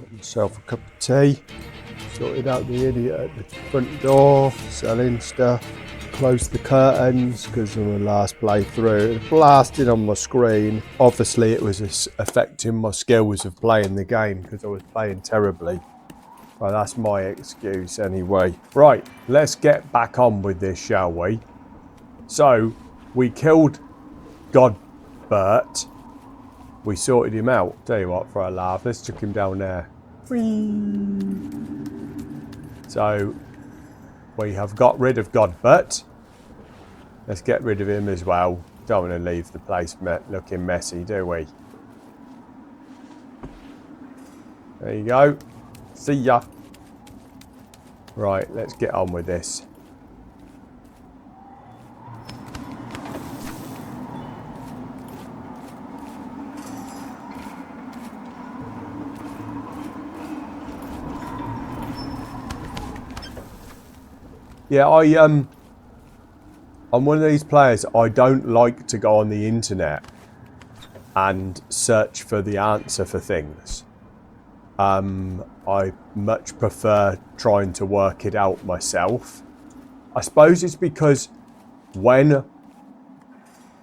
Got myself a cup of tea. Sorted out the idiot at the front door, selling stuff. Closed the curtains because of my last playthrough. It blasted on my screen. Obviously it was affecting my skills of playing the game because I was playing terribly. Well, that's my excuse anyway. Right, let's get back on with this, shall we? So, we killed Godbert. We sorted him out. Tell you what, for a laugh, let's chuck him down there. Whee! So, we have got rid of Godbert. Let's get rid of him as well. Don't want to leave the place looking messy, do we? There you go. See ya. Right, let's get on with this. Yeah, I'm one of these players, I don't like to go on the internet and search for the answer for things. I much prefer trying to work it out myself. I suppose it's because when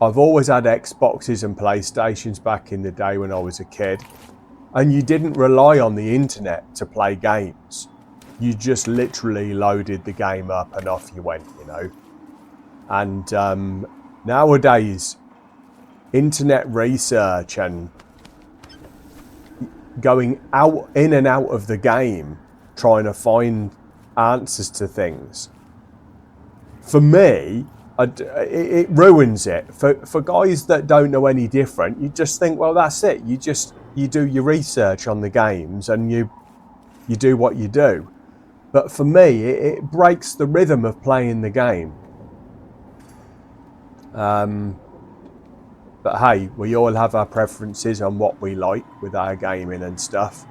I've always had Xboxes and PlayStations back in the day when I was a kid, and you didn't rely on the internet to play games. You just literally loaded the game up and off you went, you know. And nowadays, internet research and going out in and out of the game, trying to find answers to things, for me, it ruins it. For guys that don't know any different, you just think, well, that's it. You do your research on the games and you do what you do. But for me, it breaks the rhythm of playing the game. But hey, we all have our preferences on what we like with our gaming and stuff.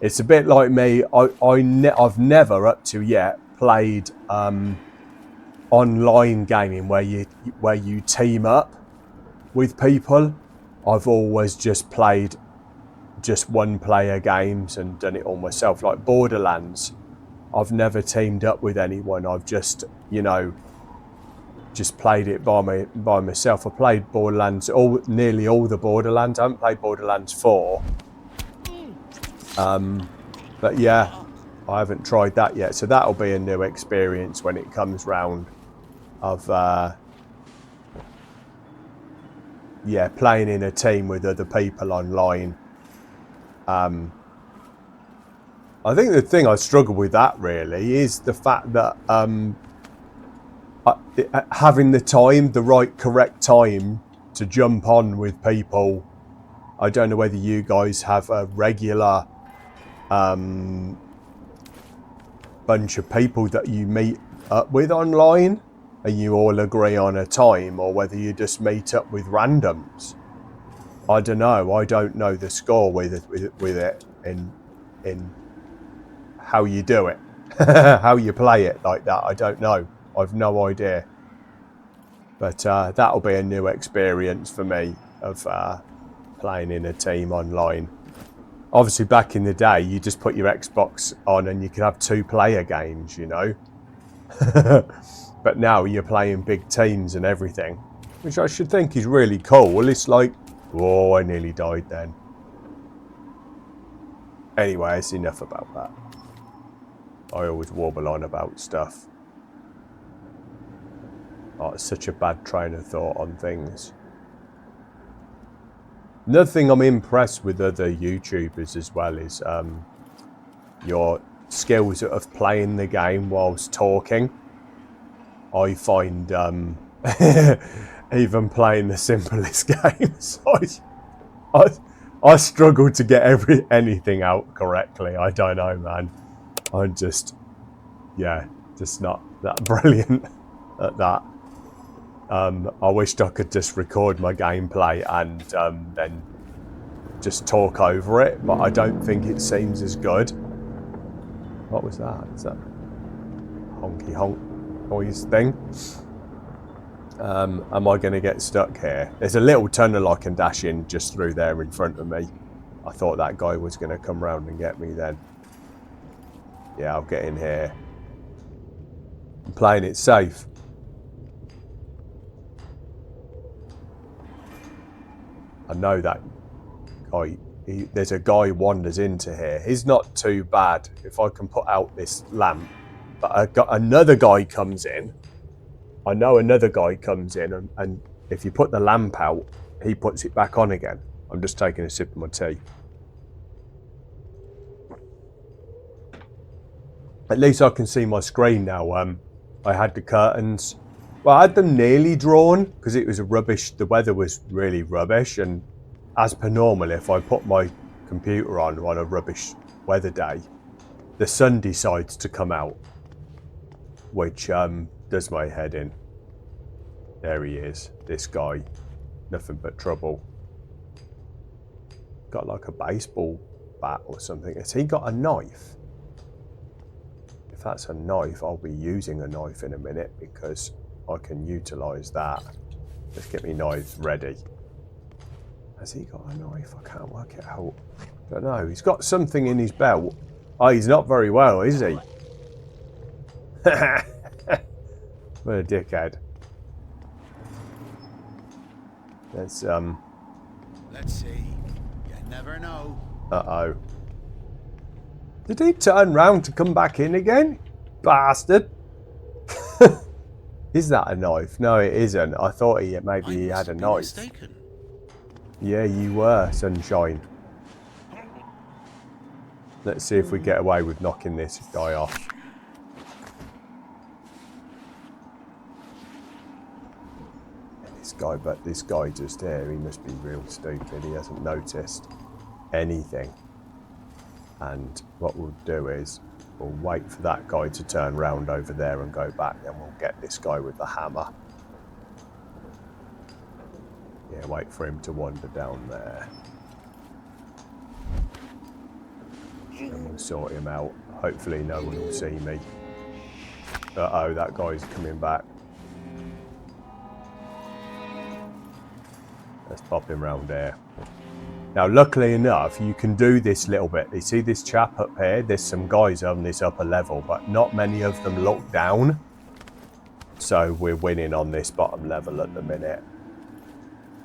It's a bit like me. I've never up to yet played online gaming where you team up with people. I've always just played just one player games and done it all myself, like Borderlands. I've never teamed up with anyone. I've just, you know, just played it by myself. I played Borderlands, nearly all the Borderlands. I haven't played Borderlands 4. But yeah, I haven't tried that yet. So that'll be a new experience when it comes round of, yeah, playing in a team with other people online. I think the thing I struggle with that really is the fact that having the correct time to jump on with people. I don't know whether you guys have a regular bunch of people that you meet up with online and you all agree on a time, or whether you just meet up with randoms. I don't know. I don't know the score with it in how you do it, how you play it like that. I don't know. I've no idea. But that'll be a new experience for me of playing in a team online. Obviously, back in the day, you just put your Xbox on and you could have 2-player games, you know. But now you're playing big teams and everything, which I should think is really cool. It's like, oh, I nearly died then. Anyway, it's enough about that. I always warble on about stuff. Oh, it's such a bad train of thought on things. Another thing I'm impressed with other YouTubers as well is your skills of playing the game whilst talking. I find even playing the simplest games, I struggle to get anything out correctly. I don't know, man. I'm just, yeah, just not that brilliant at that. I wished I could just record my gameplay and then just talk over it, but I don't think it seems as good. What was that? Is that honky honk noise thing? Am I going to get stuck here? There's a little tunnel I can dash in just through there in front of me. I thought that guy was going to come round and get me then. Yeah, I'll get in here. I'm playing it safe. I know that guy. There's a guy wanders into here. He's not too bad if I can put out this lamp. But another guy comes in. I know another guy comes in, and if you put the lamp out, he puts it back on again. I'm just taking a sip of my tea. At least I can see my screen now. I had the curtains. Well, I had them nearly drawn because it was rubbish. The weather was really rubbish, and as per normal, if I put my computer on a rubbish weather day, the sun decides to come out, which does my head in. There he is, this guy. Nothing but trouble. Got like a baseball bat or something. Has he got a knife? If that's a knife, I'll be using a knife in a minute because I can utilise that. Let's get me knives ready. Has he got a knife? I can't work it out. I don't know. He's got something in his belt. Oh, he's not very well, is he? What a dickhead. Let's see. You never know. Uh-oh. Did he turn round to come back in again? Bastard. Is that a knife? No, it isn't. I thought maybe he had a knife. Mistaken. Yeah, you were, sunshine. Let's see if we get away with knocking this guy off. This guy just here, he must be real stupid. He hasn't noticed anything. And what we'll do is we'll wait for that guy to turn round over there and go back, then we'll get this guy with the hammer. Yeah, wait for him to wander down there. And we'll sort him out. Hopefully no one will see me. Uh-oh, that guy's coming back. Let's pop him round there. Now, luckily enough, you can do this little bit. You see this chap up here? There's some guys on this upper level, but not many of them look down. So we're winning on this bottom level at the minute.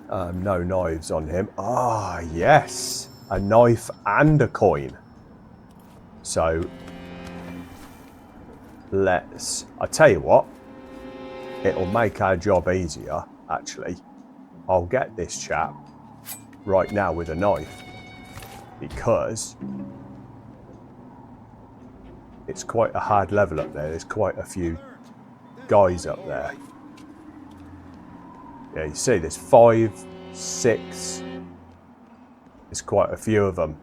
No knives on him. Ah, yes. A knife and a coin. So, I tell you what. It'll make our job easier, actually. I'll get this chap right now with a knife because it's quite a hard level up there. There's quite a few guys up there. Yeah, you see there's 5, 6. There's quite a few of them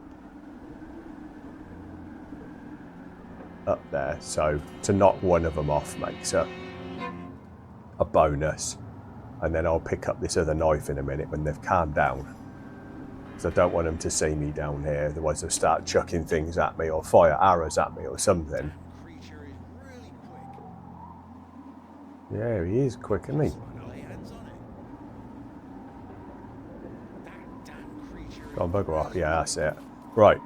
up there. So to knock one of them off makes a bonus. And then I'll pick up this other knife in a minute when they've calmed down. Because I don't want them to see me down here. Otherwise they'll start chucking things at me or fire arrows at me or something. Yeah, he is quick, isn't he? Go on, bugger off. Yeah, that's it. Right.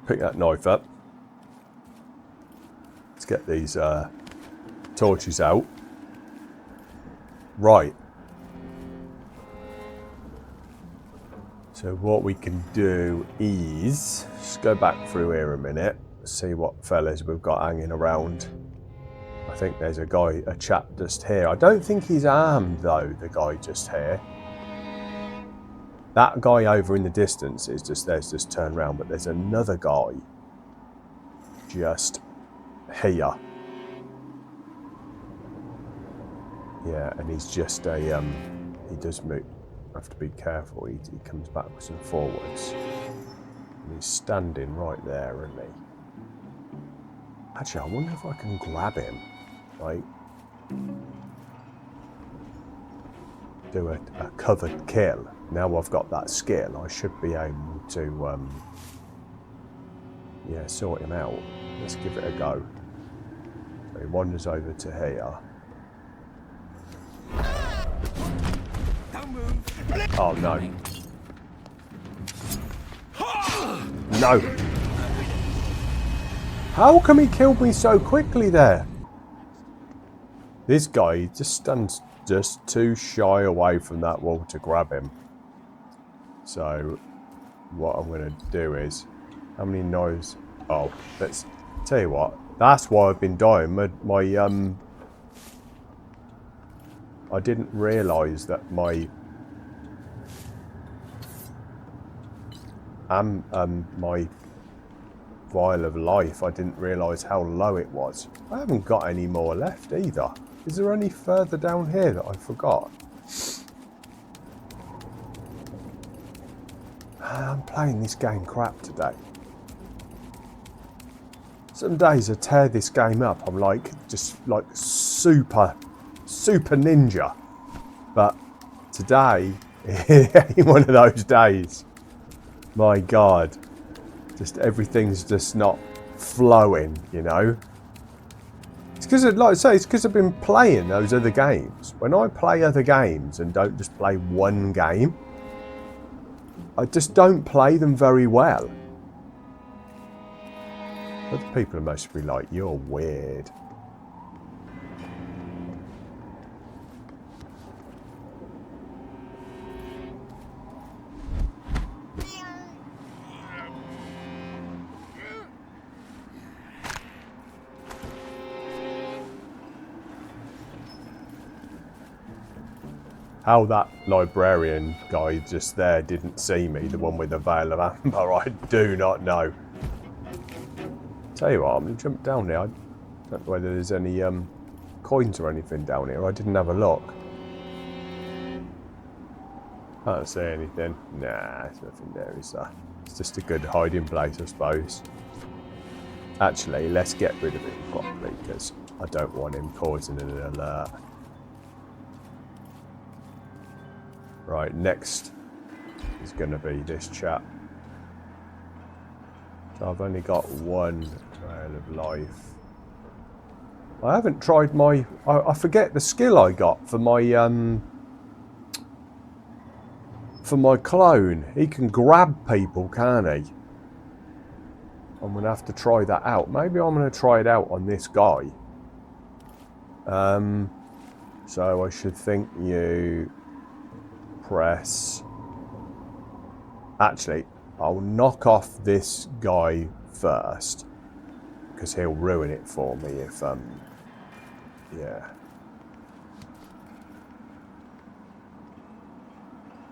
Pick that knife up. Let's get these torches out. Right. So what we can do is just go back through here a minute, see what fellas we've got hanging around. I think there's a chap just here. I don't think he's armed though, the guy just here. That guy over in the distance is just turned around, but there's another guy just here. Yeah, and he's just he does move. Have to be careful. He comes backwards and forwards. And he's standing right there, isn't he? Actually, I wonder if I can grab him. Like, do a covered kill. Now I've got that skill, I should be able to, yeah, sort him out. Let's give it a go. So he wanders over to here. Oh no. No. How come he killed me so quickly there? This guy just stands just too shy away from that wall to grab him. So what I'm going to do is, how many knives? Oh, let's tell you what. That's why I've been dying. I didn't realise that my my vial of life, I didn't realise how low it was. I haven't got any more left either. Is there any further down here that I forgot? I'm playing this game crap today. Some days I tear this game up. I'm like, just like super ninja. But today, it ain't one of those days. My God. Just everything's just not flowing, you know. It's because, like I say, it's because I've been playing those other games. When I play other games and don't just play one game, I just don't play them very well. Other people must be like, you're weird. How that librarian guy just there didn't see me, the one with the veil of amber, I do not know. Tell you what, I'm going to jump down there. I don't know whether there's any coins or anything down here. I didn't have a look. Can't see anything. Nah, there's nothing there, is there? It's just a good hiding place, I suppose. Actually, let's get rid of it properly, because I don't want him causing an alert. Right, next is going to be this chap. So I've only got one trail of life. I haven't tried my... I forget the skill I got for my clone. He can grab people, can't he? I'm going to have to try that out. Maybe I'm going to try it out on this guy. So I should think you... press. Actually, I'll knock off this guy first, because he'll ruin it for me if yeah,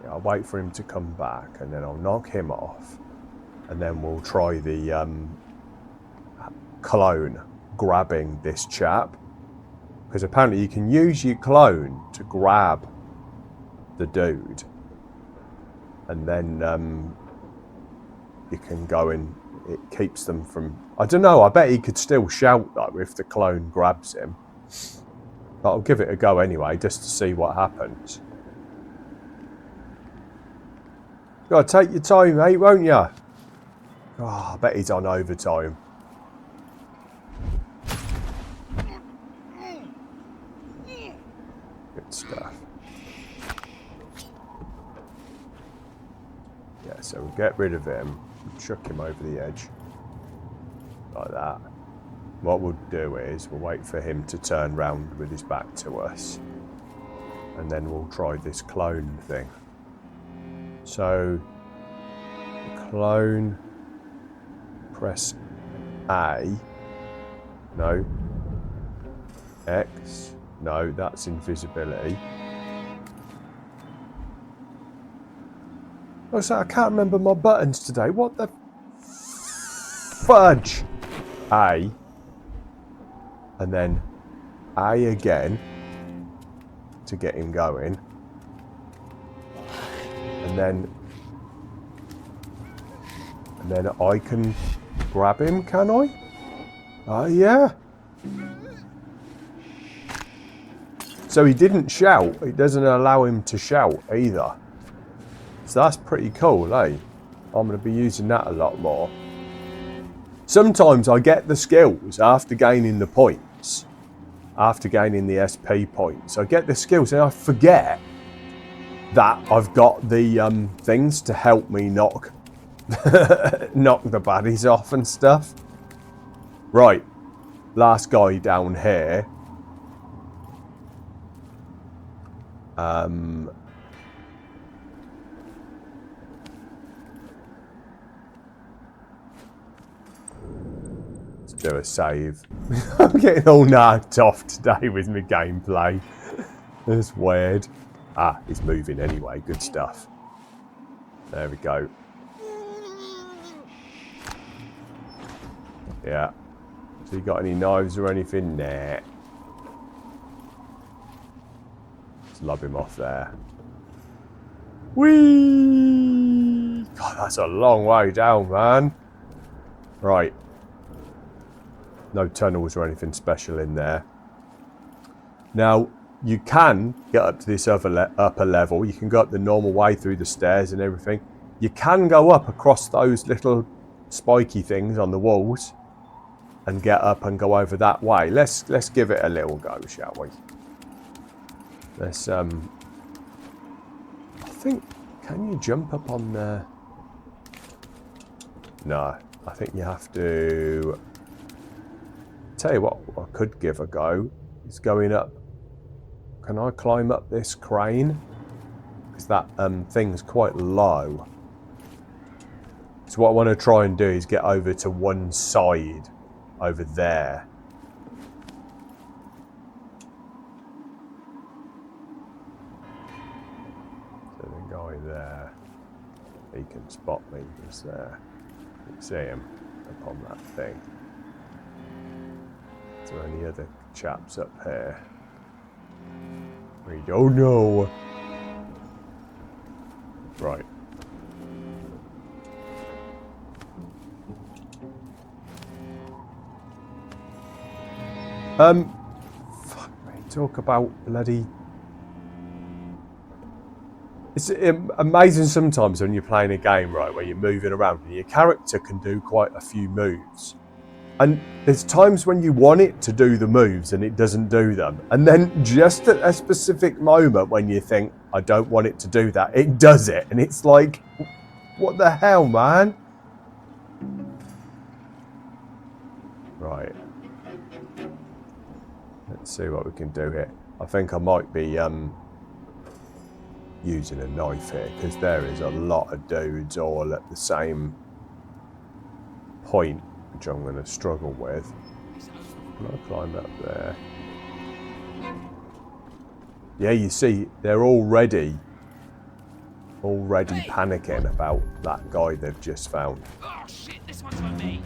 I'll wait for him to come back and then I'll knock him off, and then we'll try the clone grabbing this chap, because apparently you can use your clone to grab the dude, and then you can go and it keeps them from... I don't know, I bet he could still shout though if the clone grabs him, but I'll give it a go anyway just to see what happens. You gotta take your time, mate, won't you? Oh, I bet he's on overtime. Good stuff. Yeah, so we'll get rid of him, chuck him over the edge, like that. What we'll do is we'll wait for him to turn round with his back to us, and then we'll try this clone thing. So, clone, press A, no, X, no, that's invisibility. Oh, so I can't remember my buttons today. What the fudge? A. And then A again to get him going. And then I can grab him, can I? Yeah. So he didn't shout. It doesn't allow him to shout either. So that's pretty cool, eh? I'm going to be using that a lot more. Sometimes I get the skills after gaining the points. After gaining the SP points. I get the skills and I forget that I've got the things to help me knock knock the baddies off and stuff. Right, last guy down here. Let's do a save. I'm getting all knocked off today with my gameplay. That's weird. Ah, he's moving anyway. Good stuff. There we go. Yeah. So you got any knives or anything? Nah. Let's lob him off there. Whee! God, that's a long way down, man. Right. No tunnels or anything special in there. Now, you can get up to this upper level. You can go up the normal way through the stairs and everything. You can go up across those little spiky things on the walls and get up and go over that way. Let's give it a little go, shall we? Let's I think, can you jump up on there? No, I think you have to. Tell you what I could give a go is going up. Can I climb up this crane? Because that thing's quite low. So what I want to try and do is get over to one side over there. So the guy there, he can spot me. He's there. You can see him up on that thing. Is there any other chaps up here? We don't know. Right. Fuck me. Talk about bloody. It's amazing sometimes when you're playing a game, right, where you're moving around and your character can do quite a few moves. And there's times when you want it to do the moves and it doesn't do them. And then just at a specific moment when you think, I don't want it to do that, it does it. And it's like, what the hell, man? Right. Let's see what we can do here. I think I might be using a knife here because there is a lot of dudes all at the same point, which I'm going to struggle with. Can I climb up there? Yeah, you see, they're already panicking about that guy they've just found. Oh shit, this one's for me.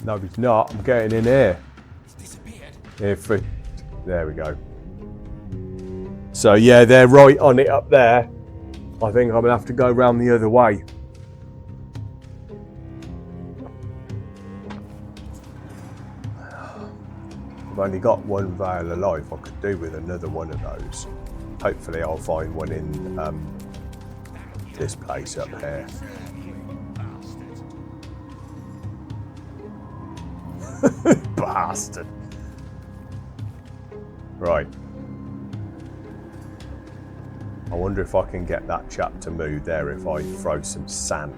No, he's not. I'm getting in here. He's disappeared. There we go. So yeah, they're right on it up there. I think I'm gonna have to go round the other way. I've only got one vial of life. I could do with another one of those. Hopefully I'll find one in this place up here. Bastard. Right. I wonder if I can get that chap to move there if I throw some sand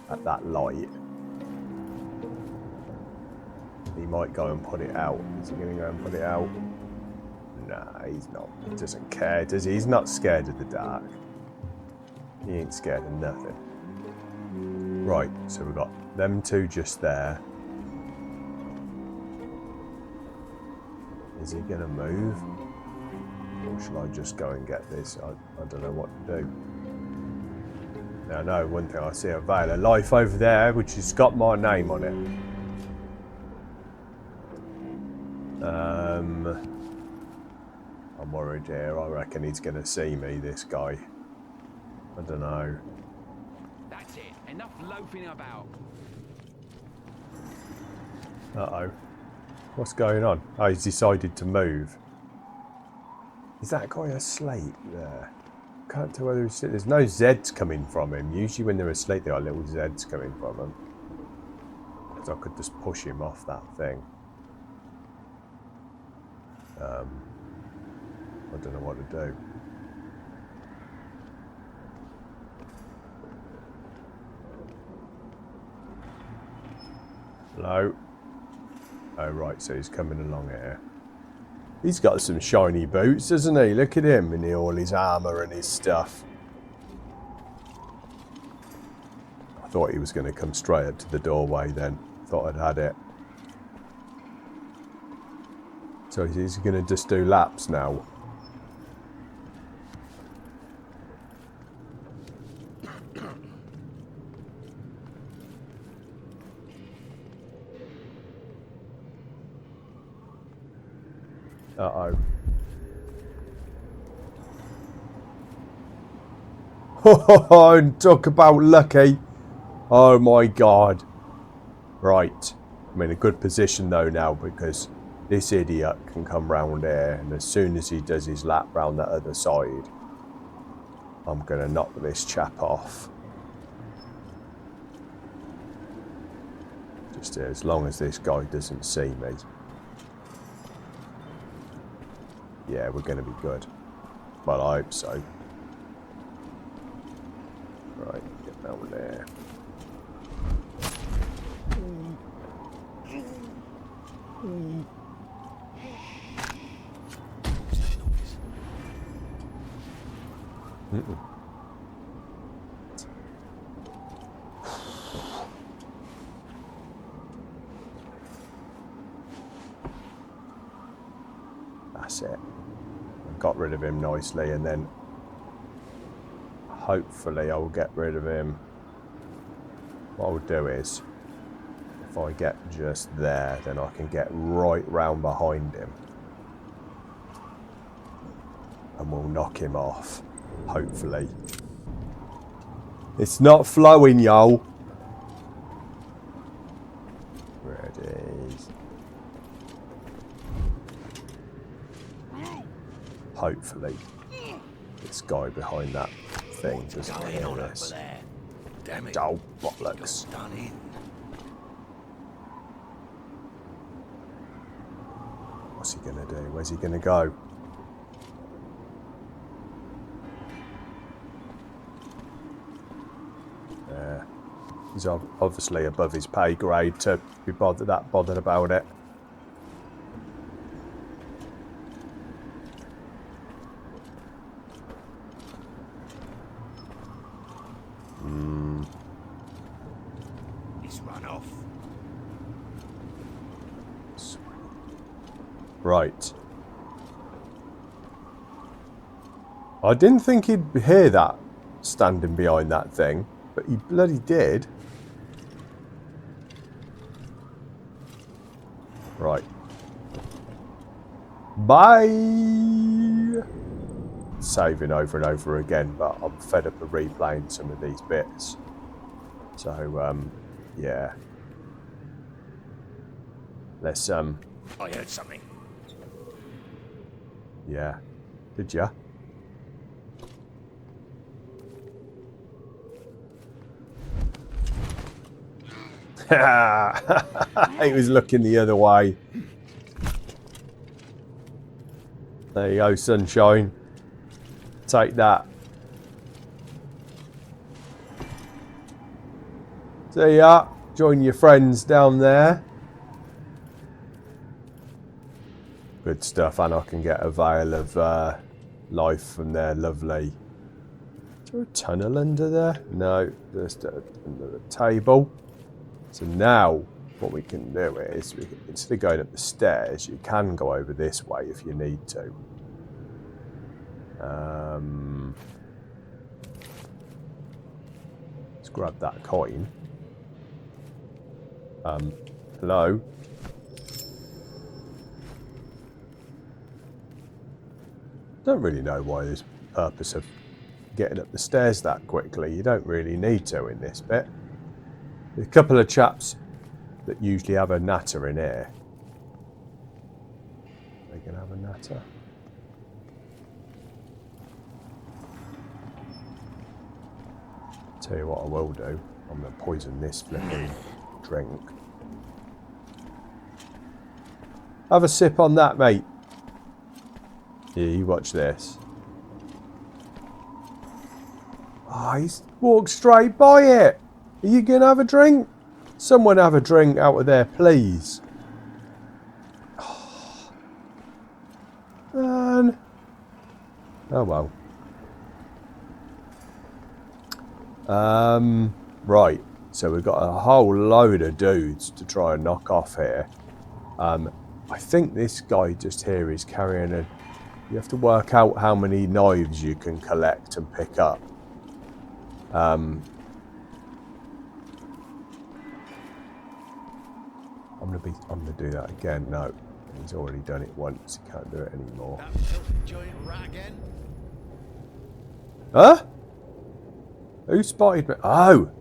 at that light. He might go and put it out. Is he going to go and put it out? Nah, he's not. He doesn't care, does he? He's not scared of the dark. He ain't scared of nothing. Right, so we've got them two just there. Is he going to move? Or shall I just go and get this? I don't know what to do. Now, I know one thing. I see a veil of life over there, which has got my name on it. I'm worried here. I reckon he's going to see me, this guy. I don't know. That's it. Enough loafing about. Uh-oh. What's going on? Oh, he's decided to move. Is that guy asleep there? Can't tell whether he's... There's no Zeds coming from him. Usually when they're asleep, there are little Zeds coming from them. So I could just push him off that thing. I don't know what to do. Hello. Oh, right, so he's coming along here. He's got some shiny boots, doesn't he? Look at him in all his armour and his stuff. I thought he was going to come straight up to the doorway then. Thought I'd had it. So he's going to just do laps now. Uh-oh. Oh, talk about lucky. Oh my god. Right. I'm in a good position though now because this idiot can come round here, and as soon as he does his lap round that other side, I'm going to knock this chap off. Just as long as this guy doesn't see me. Yeah, we're going to be good. Well, I hope so. Right, get down there. That's it. I got rid of him nicely, and then hopefully I'll get rid of him. What I'll do is, if I get just there, then I can get right round behind him. And we'll knock him off, hopefully. It's not flowing, yo. Ready. Hopefully, this guy behind that thing doesn't hear this. Damn it. Oh, bollocks. Done in. What's he gonna do? Where's he gonna go? He's obviously above his pay grade to be bothered about it. He's run off. Right. I didn't think he'd hear that standing behind that thing, but he bloody did. Right. Bye! Saving over and over again, but I'm fed up of replaying some of these bits. So, yeah. Let's, I heard something. yeah. Did ya? He was looking the other way. There you go, sunshine. Take that. See ya. Join your friends down there. Good stuff, and I can get a vial of life from there. Lovely. Is there a tunnel under there? No, just under the table. So now what we can do is, instead of going up the stairs, you can go over this way if you need to. Let's grab that coin. Hello? Don't really know why there's purpose of getting up the stairs that quickly. You don't really need to in this bit. There's a couple of chaps that usually have a natter in here. They can have a natter. Tell you what I will do. I'm going to poison this flipping drink. Have a sip on that, mate. Yeah, you watch this. Oh, he's walked straight by it. Are you going to have a drink? Someone have a drink out of there, please. Oh, man. Oh well. Right. So we've got a whole load of dudes to try and knock off here. I think this guy just here is carrying a... You have to work out how many knives you can collect and pick up. I'm gonna do that again. No, he's already done it once. He can't do it anymore. That filthy giant rat again? Huh? Who spotted me? Oh!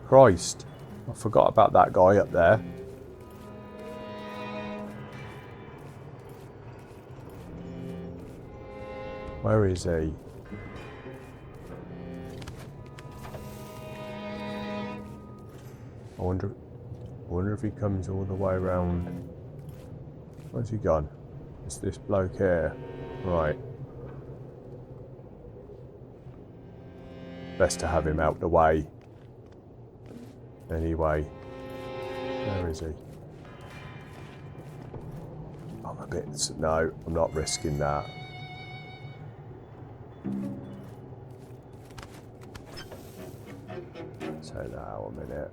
Christ. I forgot about that guy up there. Where is he? I wonder if he comes all the way around. Where's he gone? It's this bloke here. Right. Best to have him out the way. Anyway. Where is he? I'm a bit... No, I'm not risking that. So now a minute.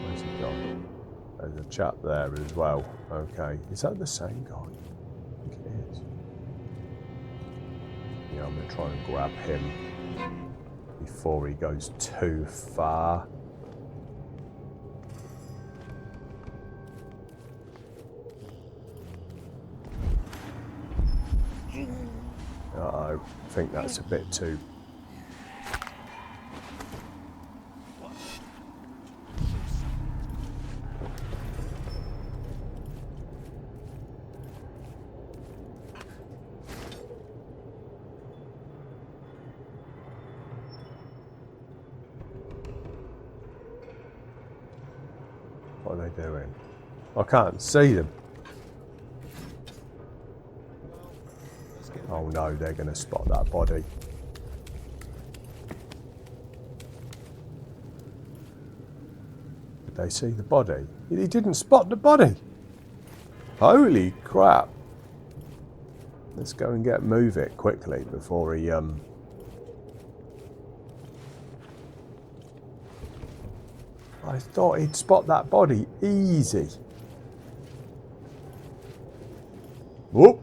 Where's he gone? There's a chap there as well. Okay. Is that the same guy? I think it is. Yeah, I'm going to try and grab him before he goes too far. Uh-oh, I think that's a bit too... What are they doing? I can't see them. Oh no, they're going to spot that body. Did they see the body? He didn't spot the body. Holy crap. Let's go and move it quickly before he I thought he'd spot that body easy. Whoop.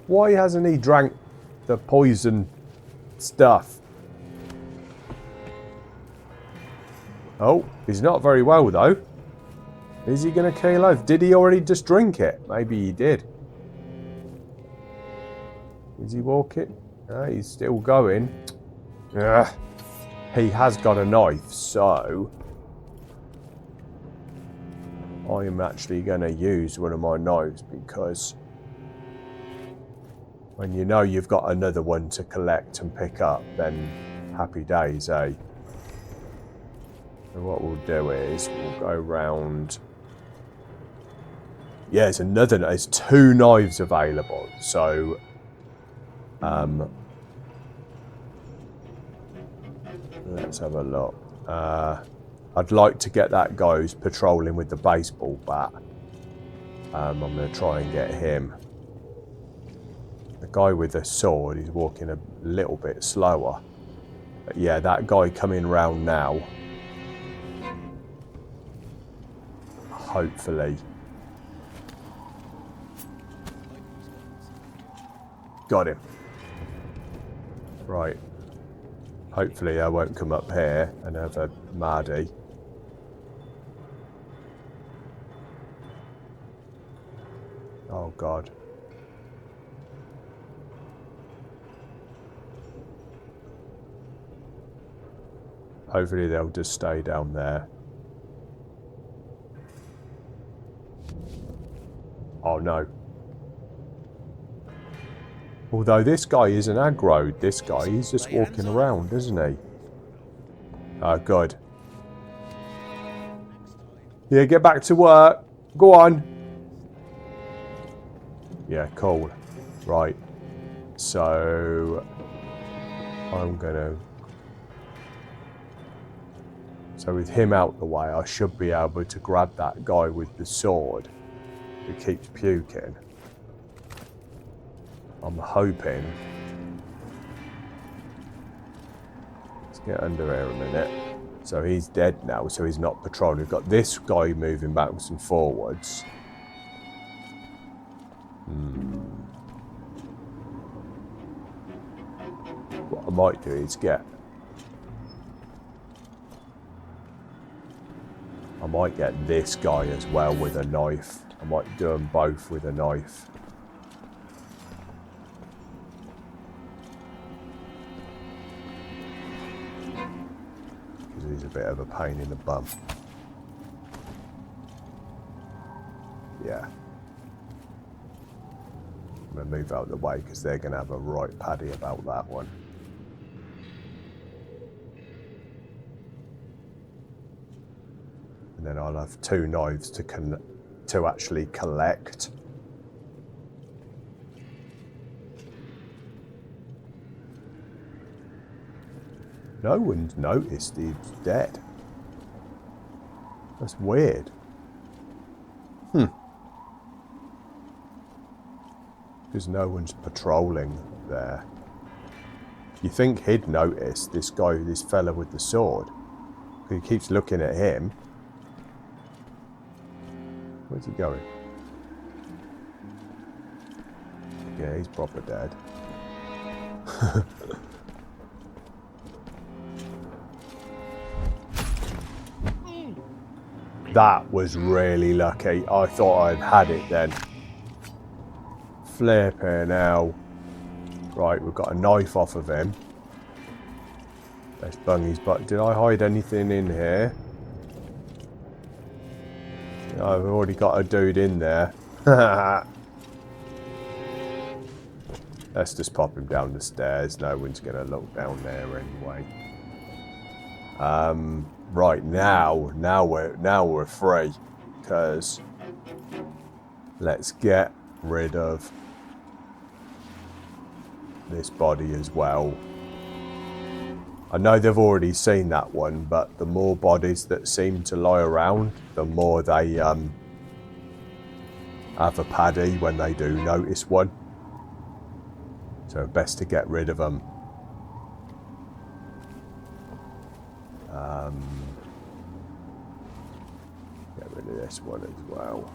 Why hasn't he drank the poison stuff? Oh, he's not very well though. Is he going to kill over? Did he already just drink it? Maybe he did. Is he walking? No, he's still going. Ugh. He has got a knife, so I am actually going to use one of my knives because when you know you've got another one to collect and pick up, then happy days, eh? So what we'll do is we'll go round. Yeah, there's two knives available, so let's have a look. I'd like to get that guy who's patrolling with the baseball bat. I'm going to try and get him. The guy with the sword is walking a little bit slower. But yeah, that guy coming round now. Hopefully. Got him. Right. Hopefully I won't come up here and have a Mardy. Oh God. Hopefully they'll just stay down there. Oh no. Although this guy isn't aggroed, this guy, he's just walking around, isn't he? Oh, good. Yeah, get back to work. Go on. Yeah, cool. Right. so I'm gonna... So with him out the way, I should be able to grab that guy with the sword who keeps puking. I'm hoping. Let's get under here a minute. So he's dead now, so he's not patrolling. We've got this guy moving backwards and forwards. What I might do is I might get this guy as well with a knife. I might do them both with a knife. Because he's a bit of a pain in the bum. Yeah. I'm going to move out of the way because they're going to have a right paddy about that one. And then I'll have 2 knives to actually collect. No one's noticed he's dead. That's weird. Because no one's patrolling there. You think he'd notice this guy, this fella with the sword. He keeps looking at him. Where's he going? Yeah, he's proper dead. That was really lucky. I thought I'd had it then. Flipping hell. Right, we've got a knife off of him. Let's bung his butt. Did I hide anything in here? I've already got a dude in there. Let's just pop him down the stairs. No one's going to look down there anyway. Right, now we're free. Because let's get rid of this body as well. I know they've already seen that one, but the more bodies that seem to lie around, the more they have a paddy when they do notice one. So best to get rid of them. Get rid of this one as well.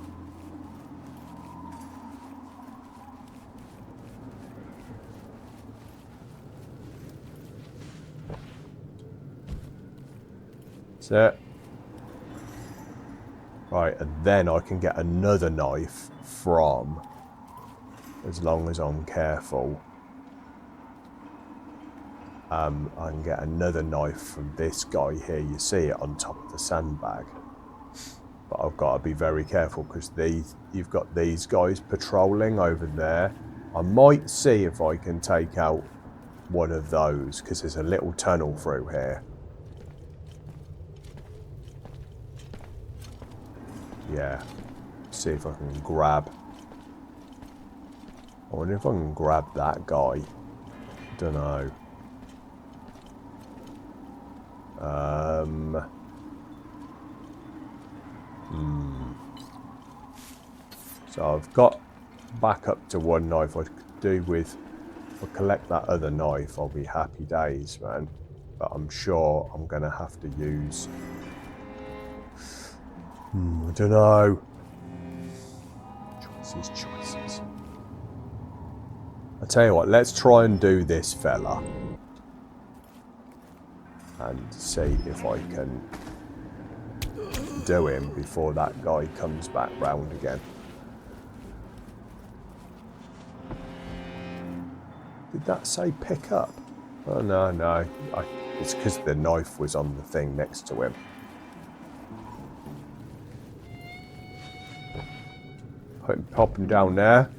That's it. Right, and then I can get another knife from, as long as I'm careful. I can get another knife from this guy here. You see it on top of the sandbag. But I've got to be very careful because you've got these guys patrolling over there. I might see if I can take out one of those because there's a little tunnel through here. Yeah, see if I can grab. I wonder if I can grab that guy. Don't know. So I've got back up to one knife. I could do with. If I collect that other knife, I'll be happy days, man. But I'm sure I'm gonna have to use. I don't know. Choices. I tell you what, let's try and do this fella. And see if I can do him before that guy comes back round again. Did that say pick up? Oh, no. It's because the knife was on the thing next to him. Pop him down there.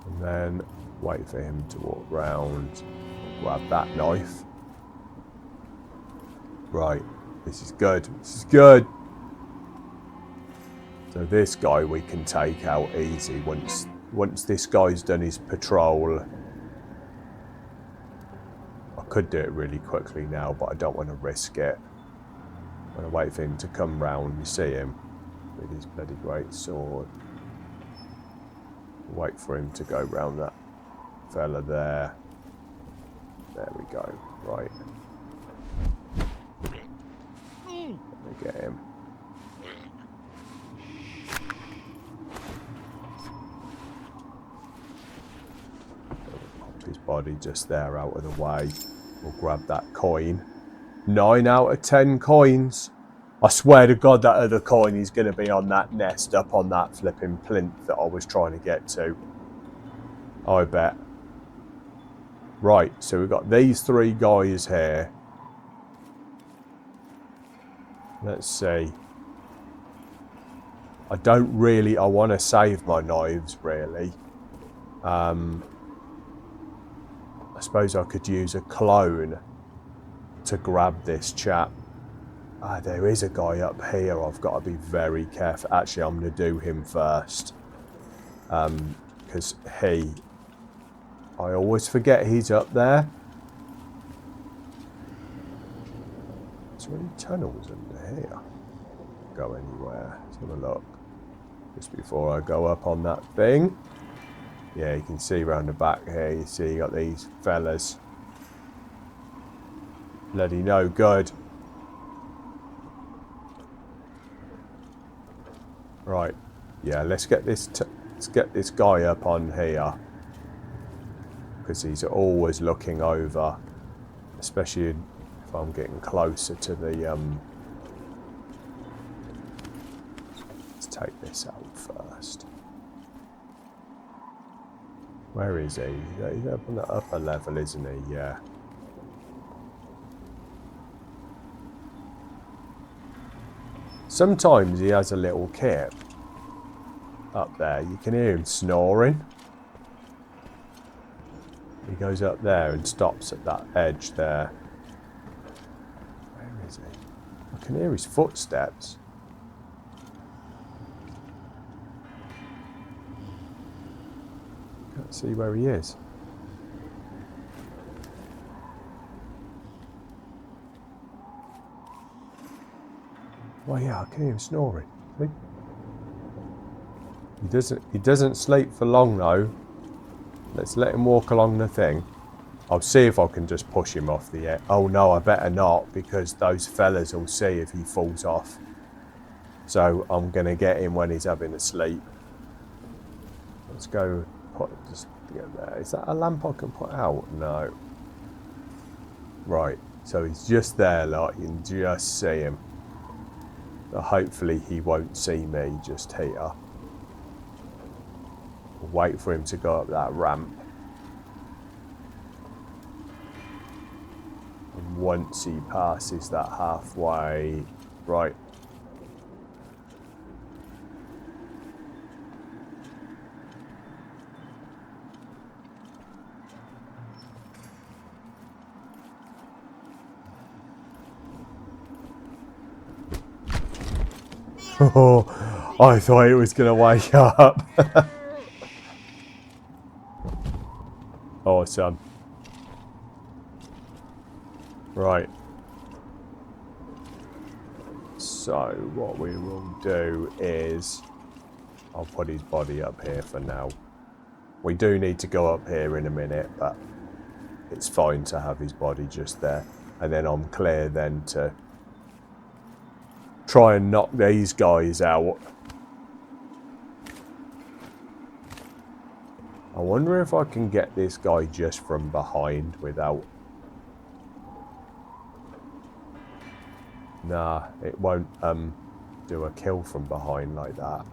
And then wait for him to walk round. Grab that knife. Right, this is good. This is good. So this guy we can take out easy once this guy's done his patrol. I could do it really quickly now, but I don't want to risk it. I'm going to wait for him to come round. You see him with his bloody great sword. Wait for him to go round that fella there. There we go. Right. Let me get him. Pop his body just there out of the way. We'll grab that coin. 9 out of 10 coins. I swear to God that other coin is going to be on that nest up on that flipping plinth that I was trying to get to. I bet. Right, so we've got these 3 guys here. Let's see. I want to save my knives, really. I suppose I could use a clone to grab this chap. There is a guy up here. I've got to be very careful. Actually, I'm going to do him first. Because I always forget he's up there. Is there any tunnels under here? Go anywhere. Let's have a look. Just before I go up on that thing. Yeah, you can see around the back here. You see you got these fellas. Bloody no good. Right. Yeah, let's get this guy up on here. Because he's always looking over. Especially if I'm getting closer to the let's take this out first. Where is he? He's up on the upper level, isn't he? Yeah. Sometimes he has a little kit up there. You can hear him snoring. He goes up there and stops at that edge there. Where is he? I can hear his footsteps. Can't see where he is. Well, yeah, I can hear him snoring. See? He doesn't sleep for long though. Let's let him walk along the thing. I'll see if I can just push him off the edge. Oh no, I better not, because those fellas will see if he falls off. So I'm going to get him when he's having a sleep. Let's go just get there. Is that a lamp I can put out? No. Right, so he's just there, like you can just see him. So hopefully he won't see me just here. Wait for him to go up that ramp. And once he passes that halfway, right. Oh, I thought it was going to wake up. Awesome. Right. So what we will do is I'll put his body up here for now. We do need to go up here in a minute, but it's fine to have his body just there. And then I'm clear then to try and knock these guys out. I wonder if I can get this guy just from behind without... Nah, it won't do a kill from behind like that.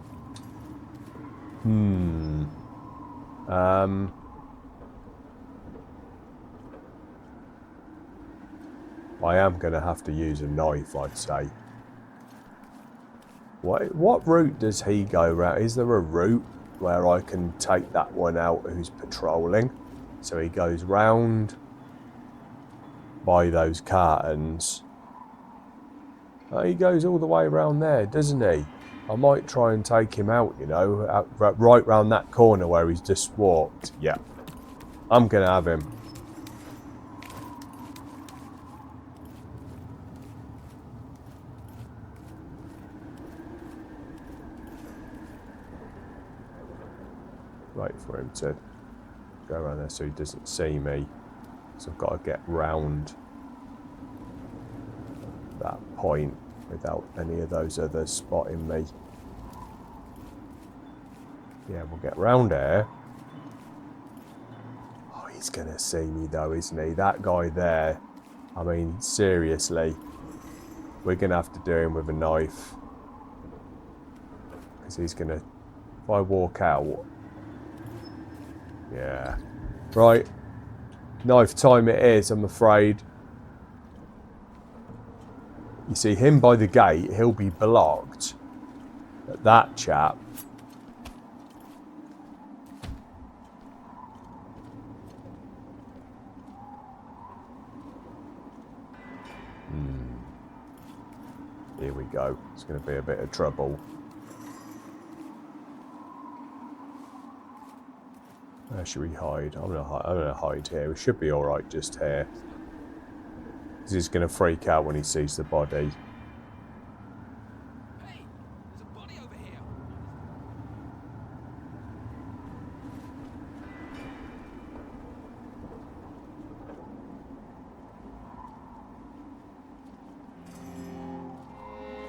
I am going to have to use a knife, I'd say. What route does he go around? Is there a route where I can take that one out who's patrolling? So he goes round by those cartons. Oh, he goes all the way around there, doesn't he? I might try and take him out, you know, right round that corner where he's just walked. Yeah. I'm going to have him. Wait for him to go around there so he doesn't see me. So I've got to get round that point without any of those others spotting me. Yeah, we'll get round there. Oh, he's going to see me though, isn't he? That guy there. I mean, seriously. We're going to have to do him with a knife. Because he's going to... If I walk out... Yeah. Right. Knife time it is, I'm afraid. You see him by the gate, he'll be blocked. But that chap... Here we go. It's going to be a bit of trouble. Where should we hide? I'm gonna hide here. We should be all right just here. He's going to freak out when he sees the body. Hey, there's a body over here.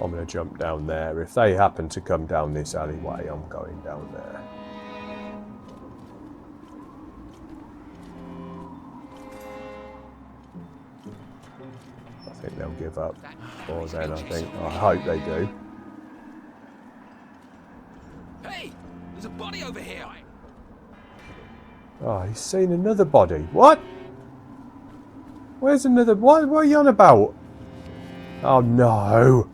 I'm going to jump down there. If they happen to come down this alleyway, I'm going down there. I think they'll give up. Or then I think, I hope they do. Hey, there's a body over here. Oh, he's seen another body. What? Where's another? What are you on about? Oh no.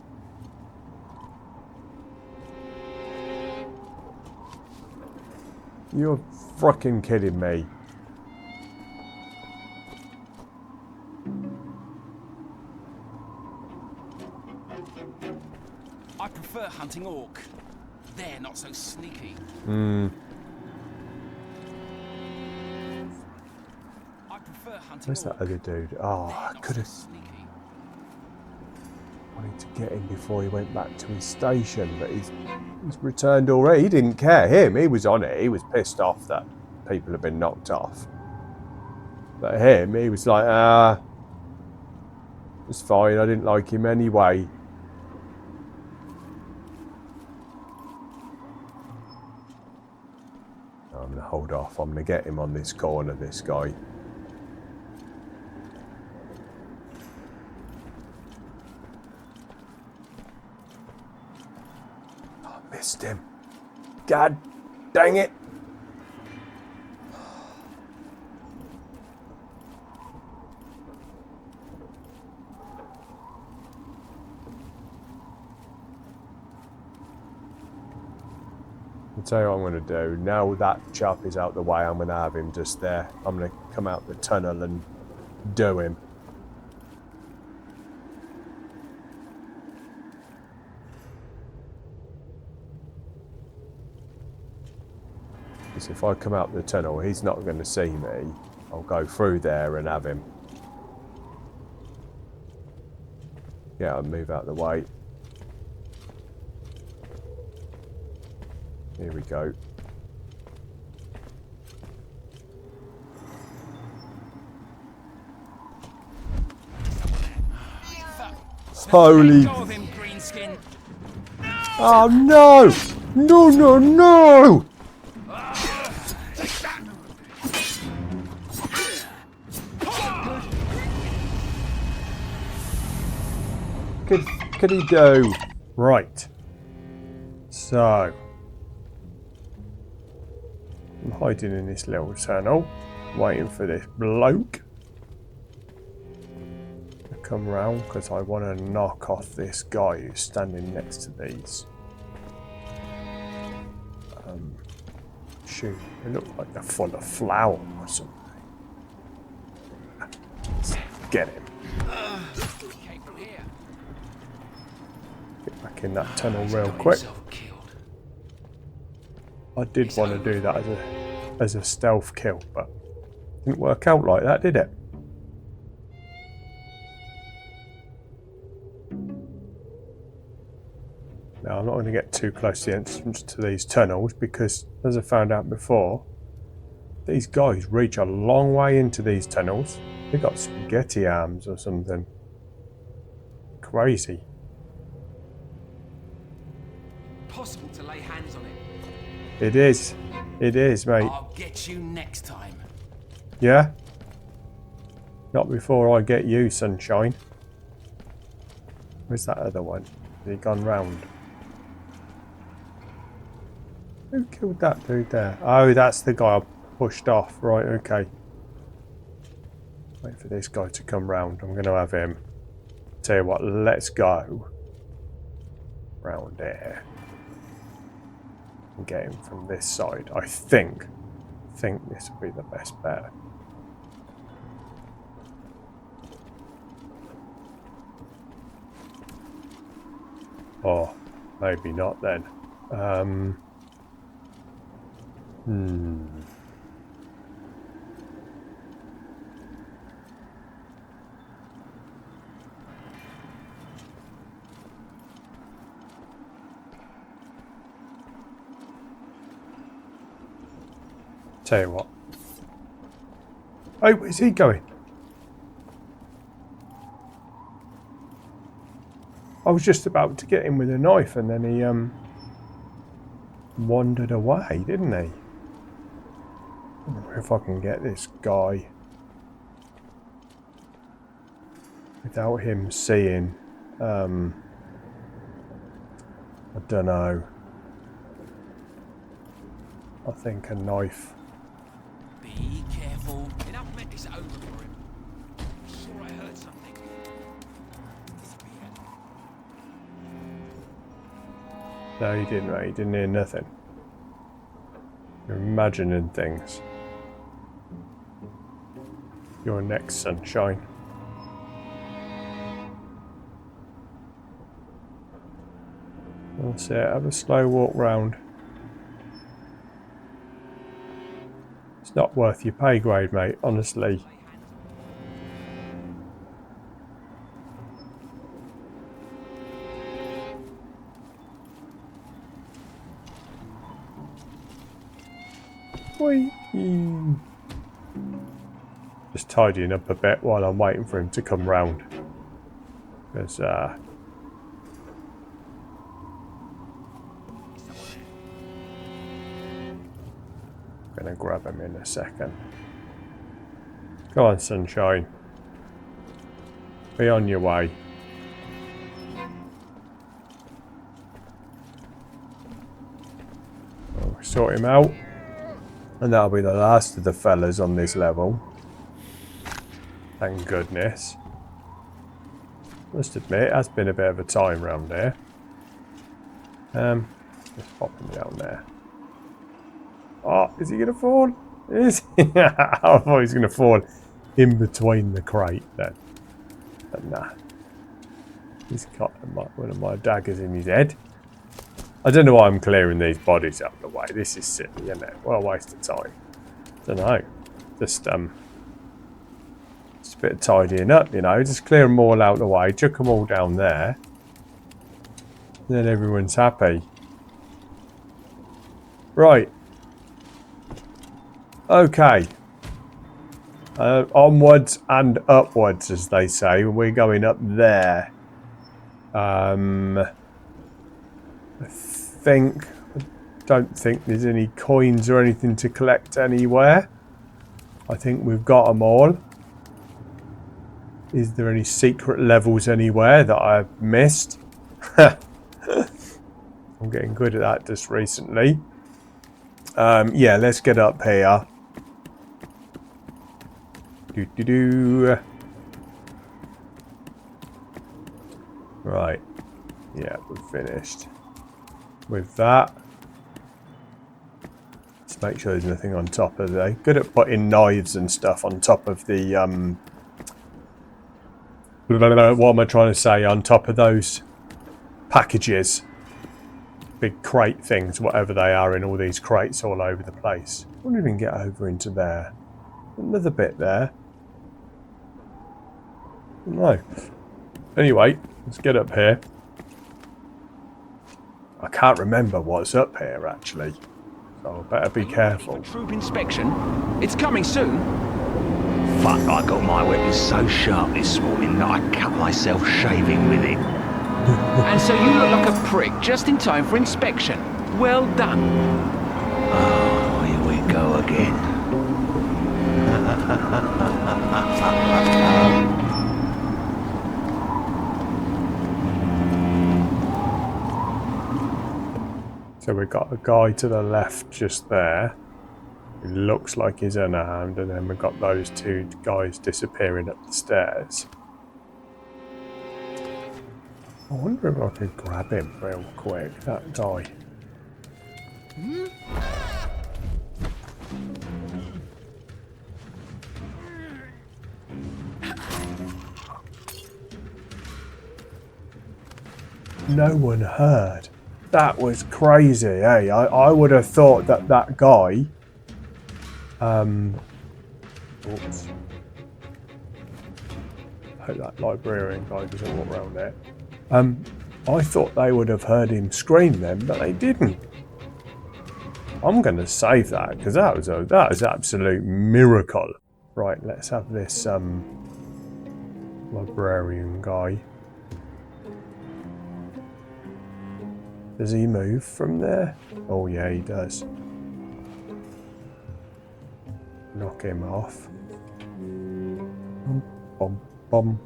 You're fucking kidding me. I prefer hunting orc. They're not so sneaky. I prefer hunting Where's that orc. other dude? Oh, I could have wanted to get him before he went back to his station, but he's returned already. He didn't care. He was on it. He was pissed off that people had been knocked off. But him, he was like, it's fine. I didn't like him anyway. I'm going to hold off. I'm going to get him on this corner, this guy. Missed him. God dang it. I'll tell you what I'm going to do. Now that chap is out the way, I'm going to have him just there. I'm going to come out the tunnel and do him. Because if I come out the tunnel, he's not going to see me. I'll go through there and have him. Yeah, I'll move out the way. Here we go. Holy... Go of him, greenskin. Oh no! No, no, no! Could he do? Right. So... I'm hiding in this little tunnel, waiting for this bloke to come round because I want to knock off this guy who's standing next to these. Shoot, they look like they're full of flour or something. Let's get him. Get back in that tunnel real quick. I did want to do that as a stealth kill, but it didn't work out like that, did it? Now, I'm not going to get too close to the entrance to these tunnels because, as I found out before, these guys reach a long way into these tunnels. They've got spaghetti arms or something. Crazy. Possible to lay hands on it. It is. It is, mate. I'll get you next time. Yeah? Not before I get you, sunshine. Where's that other one? Has he gone round? Who killed that dude there? Oh, that's the guy I pushed off. Right, okay. Wait for this guy to come round. I'm going to have him. Tell you what, let's go round there and get him from this side. I think this will be the best bet. Oh, maybe not then. Tell you what. Oh, where's he going? I was just about to get him with a knife and then he wandered away, didn't he? I wonder if I can get this guy without him seeing. I don't know. I think a knife. Be careful. Enough met this over for him. Sure, I heard something. Disappeared. No, he didn't, mate. He didn't hear nothing. You're imagining things. You're next, sunshine. That's it. Have a slow walk round. It's not worth your pay grade, mate, honestly. Whee! Just tidying up a bit while I'm waiting for him to come round. Because, I'm going to grab him in a second. Go on, sunshine. Be on your way. We'll sort him out. And that'll be the last of the fellas on this level. Thank goodness. Must admit, it has been a bit of a time round there. Just pop him down there. Oh, is he going to fall? Is he? I thought he was going to fall in between the crate then. But nah. He's got one of my daggers in his head. I don't know why I'm clearing these bodies out of the way. This is silly, isn't it? What a waste of time. Don't know. Just a bit of tidying up, you know. Just clear them all out of the way. Chuck them all down there. Then everyone's happy. Right. Okay. Onwards and upwards, as they say. We're going up there. I don't think there's any coins or anything to collect anywhere. I think we've got them all. Is there any secret levels anywhere that I've missed? I'm getting good at that just recently. Yeah, let's get up here. Right. Yeah, we've finished with that. Let's make sure there's nothing on top of there. Good at putting knives and stuff on top of the what am I trying to say? On top of those packages. big crate things, whatever they are, in all these crates all over the place. I wonder if we can get over into there. Another bit there. No. Anyway, let's get up here. I can't remember what's up here actually, so I better be careful. Troop inspection. It's coming soon. Fuck, I got my weapon so sharp this morning that I cut myself shaving with it. And so you look like a prick just in time for inspection. Well done. Oh, here we go again. So we've got a guy to the left just there. He looks like he's unarmed, and then we've got those two guys disappearing up the stairs. I wonder if I could grab him real quick, that guy. No one heard. That was crazy, eh? I would have thought that that guy... oops. I hope that librarian guy doesn't walk around there. I thought they would have heard him scream then, but they didn't. I'm going to save that, because that was an absolute miracle. Right, let's have this librarian guy. Does he move from there? Oh yeah, he does. Knock him off. Bum, bum.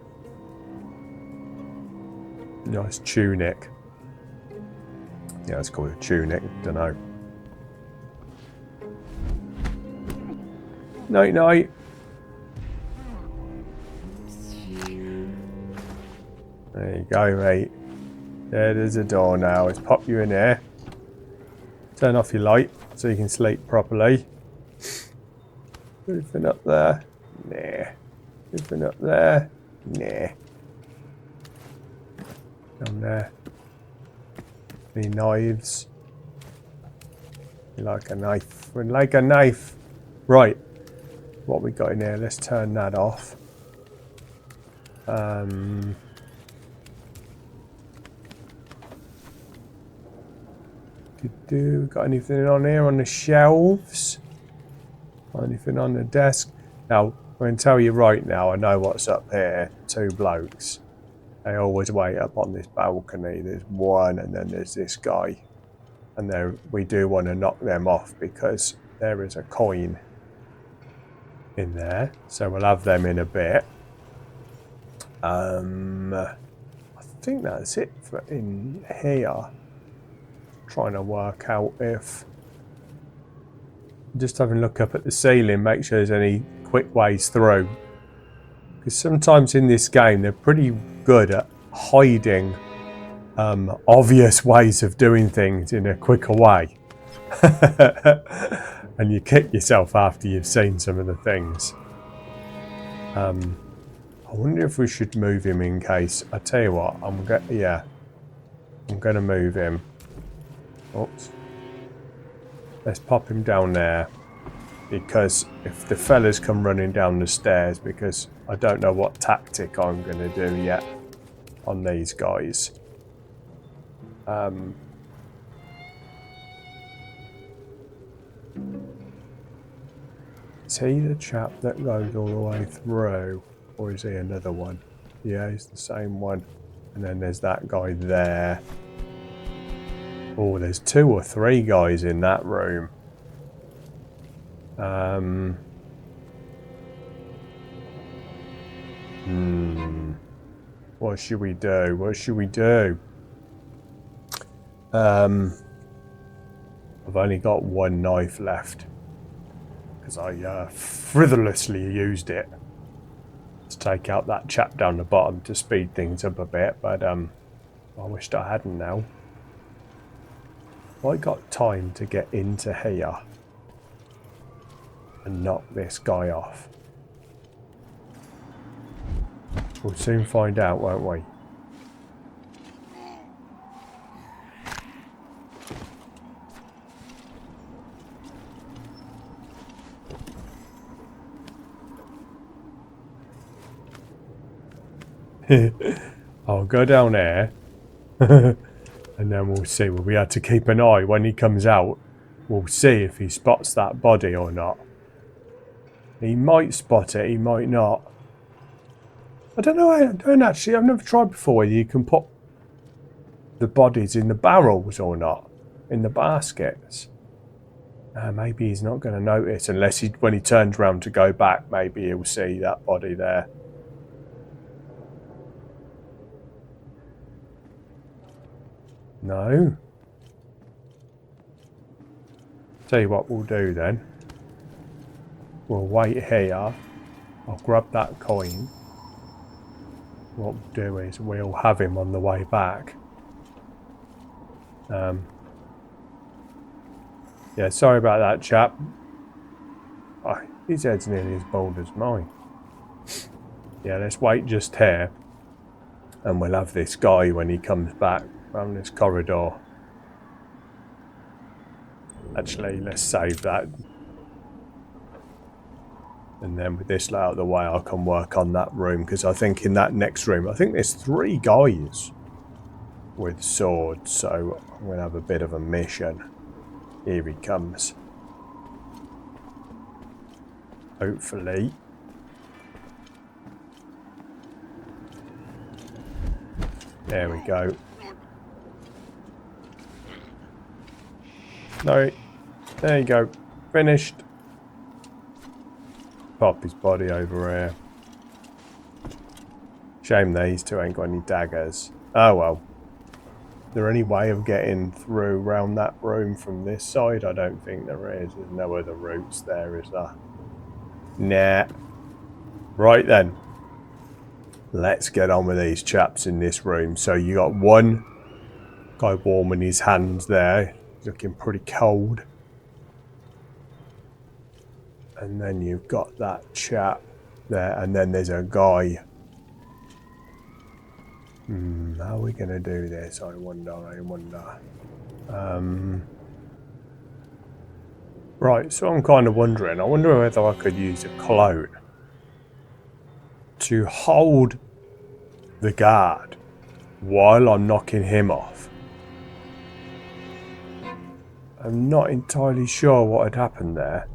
Nice tunic. Yeah, it's called a tunic. Don't know. Night, night. There you go, mate. There's a door now. Let's pop you in here. Turn off your light so you can sleep properly. Anything up there? Nah. Anything up there? Nah. Down there. Any knives? You like a knife? Would like a knife. Right. What we got in here? Let's turn that off. Got anything on here on the shelves? Anything on the desk? Now, I'm going to tell you right now, I know what's up here. Two blokes. They always wait up on this balcony. There's one and then there's this guy. And there, we do want to knock them off because there is a coin in there. So we'll have them in a bit. I think that's it for in here. Trying to work out if... Just having a look up at the ceiling, make sure there's any quick ways through. Because sometimes in this game, they're pretty good at hiding obvious ways of doing things in a quicker way. And you kick yourself after you've seen some of the things. I wonder if we should move him in case... I tell you what, I'm going to move him. Oops. Let's pop him down there, because if the fellas come running down the stairs, because I don't know what tactic I'm going to do yet on these guys. Is he the chap that goes all the way through, or is he another one? Yeah, he's the same one. And then there's that guy there. Oh, there's 2 or 3 guys in that room. What should we do? What should we do? I've only got 1 knife left. Because I frivolously used it to take out that chap down the bottom to speed things up a bit. But I wished I hadn't now. I got time to get into here and knock this guy off. We'll soon find out, won't we? I'll go down there. And then we'll see. We have to keep an eye when he comes out. We'll see if he spots that body or not. He might spot it, he might not. I don't know. I don't actually. I've never tried before whether you can put the bodies in the barrels or not, in the baskets. Maybe he's not going to notice unless when he turns around to go back, maybe he'll see that body there. No. Tell you what we'll do then. We'll wait here. I'll grab that coin. What we'll do is we'll have him on the way back. Yeah, sorry about that, chap. Oh, his head's nearly as bald as mine. Yeah, let's wait just here. And we'll have this guy when he comes back around this corridor. Actually, let's save that. And then with this out of the way, I can work on that room. Because I think in that next room, I think there's 3 guys with swords. So I'm going to have a bit of a mission. Here he comes. Hopefully. There we go. No. There you go. Finished. Pop his body over here. Shame these two ain't got any daggers. Oh well. Is there any way of getting through around that room from this side? I don't think there is. There's no other routes there, is there? Nah. Right then. Let's get on with these chaps in this room. So you got one guy warming his hands there. Looking pretty cold. And then you've got that chap there. And then there's a guy. How are we going to do this? I wonder. Right, so I'm kind of wondering. I wonder whether I could use a clone to hold the guard while I'm knocking him off. I'm not entirely sure what had happened there.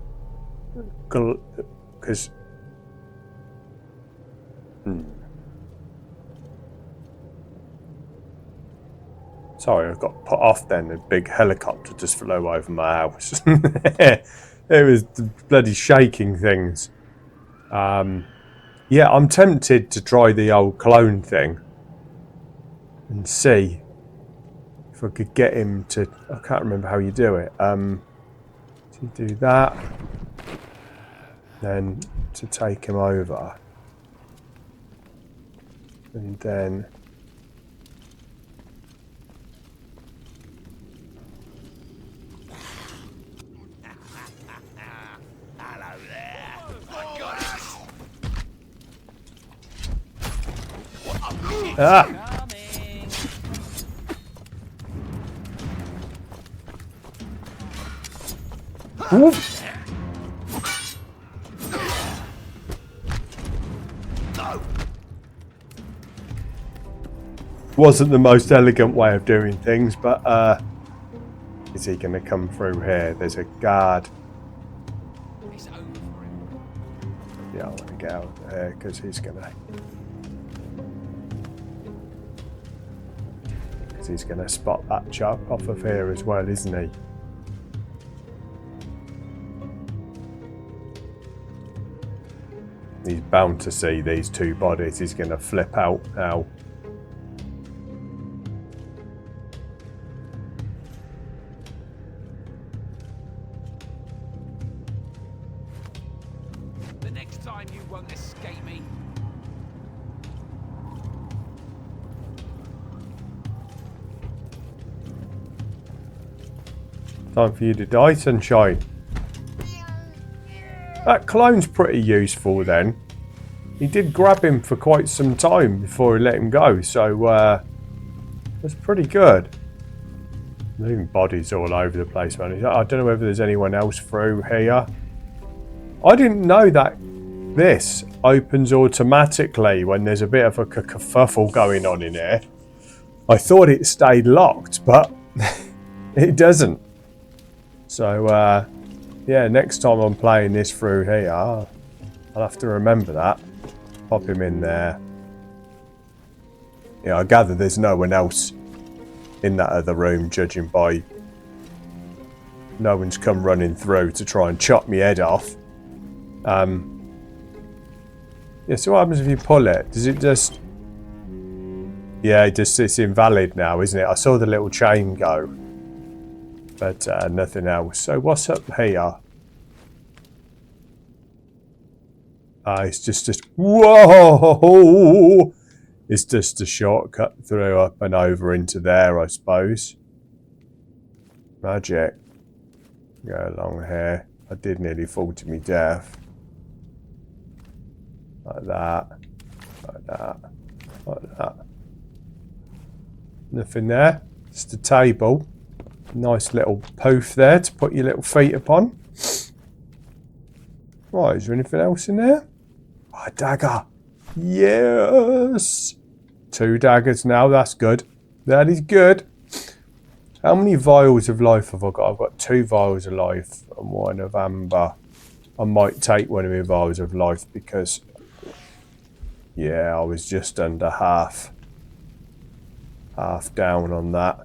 Because... Sorry, I got put off then. A big helicopter just flew over my house. It was bloody shaking things. Yeah, I'm tempted to try the old clone thing. And see if I could get him to... I can't remember how you do it. To do that. Then to take him over. And then... Ah! Oof. Wasn't the most elegant way of doing things, but is he going to come through here? There's a guard. It's over for him. Yeah, I want to get out of there because he's going to... He's going to spot that chap off of here as well, isn't he? He's bound to see these 2 bodies. He's going to flip out now. The next time you won't escape me. Time for you to die, sunshine. That clone's pretty useful then. He did grab him for quite some time before he let him go, so that's pretty good. Moving bodies all over the place, man. I don't know whether there's anyone else through here. I didn't know that this opens automatically when there's a bit of a kerfuffle going on in here. I thought it stayed locked, but it doesn't. So, yeah, next time I'm playing this through here, I'll have to remember that. Pop him in there. Yeah, I gather there's no one else in that other room, judging by no one's come running through to try and chop me head off. Yeah, so what happens if you pull it? Does it just... Yeah, it's invalid now, isn't it? I saw the little chain go, but nothing else. So what's up here? It's just... Whoa! It's just a shortcut through up and over into there, I suppose. Magic. Go along here. I did nearly fall to me death. Like that. Like that. Like that. Nothing there. Just a table. Nice little poof there to put your little feet upon. Right, is there anything else in there? Oh, a dagger. Yes. 2 daggers now, that's good. That is good. How many vials of life have I got? I've got 2 vials of life and 1 of amber. I might take 1 of my vials of life because, yeah, I was just under half down on that.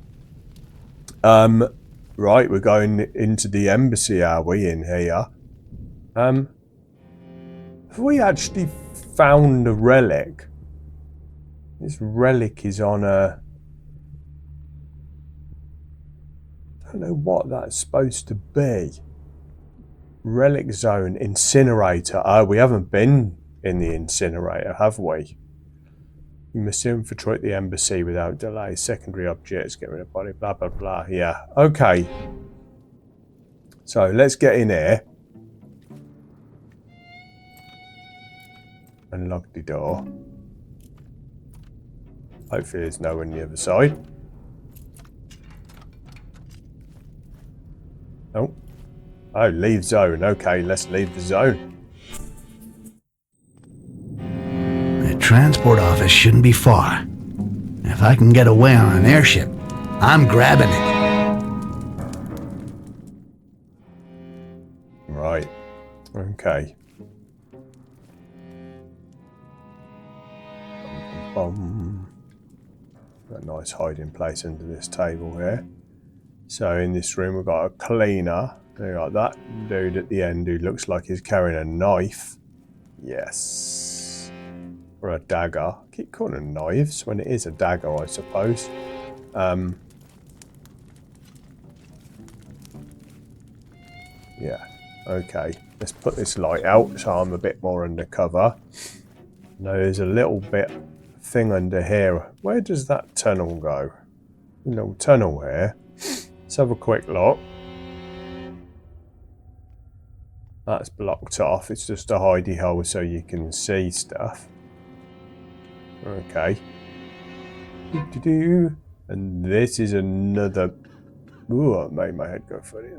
Right, we're going into the embassy, are we, in here? Have we actually found a relic? This relic is on a... I don't know what that's supposed to be. Relic zone, incinerator. Oh, we haven't been in the incinerator, have we? You must infiltrate the embassy without delay. Secondary objects, get rid of body, blah, blah, blah. Yeah, okay. So, let's get in here. Unlock the door. Hopefully there's no one on the other side. Oh. Oh, leave zone. Okay, let's leave the zone. The transport office shouldn't be far. If I can get away on an airship, I'm grabbing it. Right. Okay. Got a nice hiding place under this table here. So in this room we've got a cleaner. We got that dude at the end who looks like he's carrying a knife. Yes. Or a dagger. I keep calling them knives when it is a dagger, I suppose. Yeah. Okay. Let's put this light out so I'm a bit more undercover. Now there's a little bit thing under here. Where does that tunnel go? A little tunnel here. Let's have a quick look. That's blocked off. It's just a hidey hole so you can see stuff. Okay. And this is another... Ooh, it made my head go funny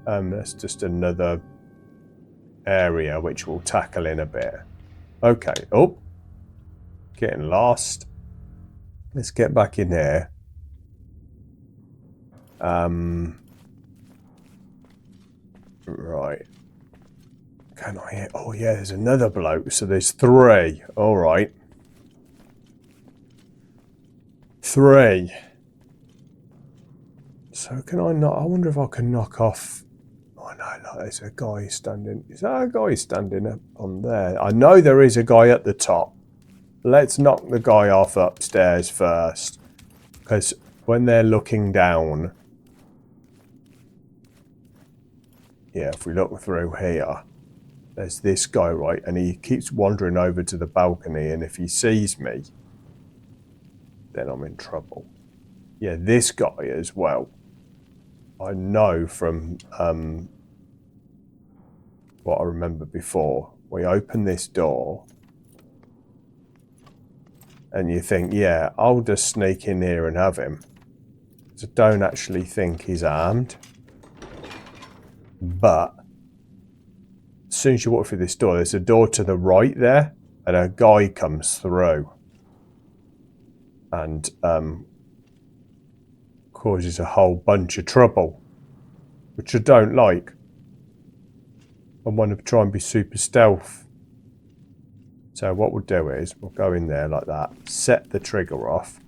then. That's just another area which we'll tackle in a bit. Okay. Oh. Getting lost. Let's get back in here. Right. Can I hit? Oh yeah, there's another bloke. So there's 3. All right. 3. So can I not? I wonder if I can knock off. Oh no, look, there's a guy standing. Is that a guy standing up on there? I know there is a guy at the top. Let's knock the guy off upstairs first. Because when they're looking down... Yeah, if we look through here, there's this guy, right? And he keeps wandering over to the balcony. And if he sees me, then I'm in trouble. Yeah, this guy as well. I know from what I remember before. We open this door. And you think, yeah, I'll just sneak in here and have him. So don't actually think he's armed. But soon as you walk through this door, there's a door to the right there, and a guy comes through and causes a whole bunch of trouble, which I don't like. I want to try and be super stealth. So what we'll do is we'll go in there like that, set the trigger off.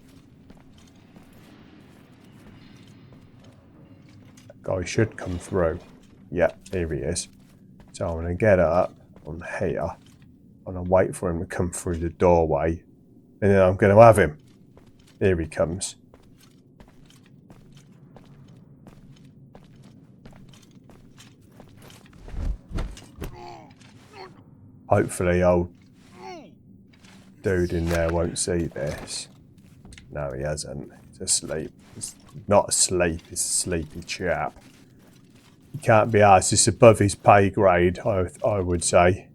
That guy should come through. Yeah, here he is. So I'm going to get up on here. I'm going to wait for him to come through the doorway. And then I'm going to have him. Here he comes. Hopefully old dude in there won't see this. No, he hasn't. He's asleep. He's not asleep, he's a sleepy chap. He can't be asked. It's above his pay grade, I would say.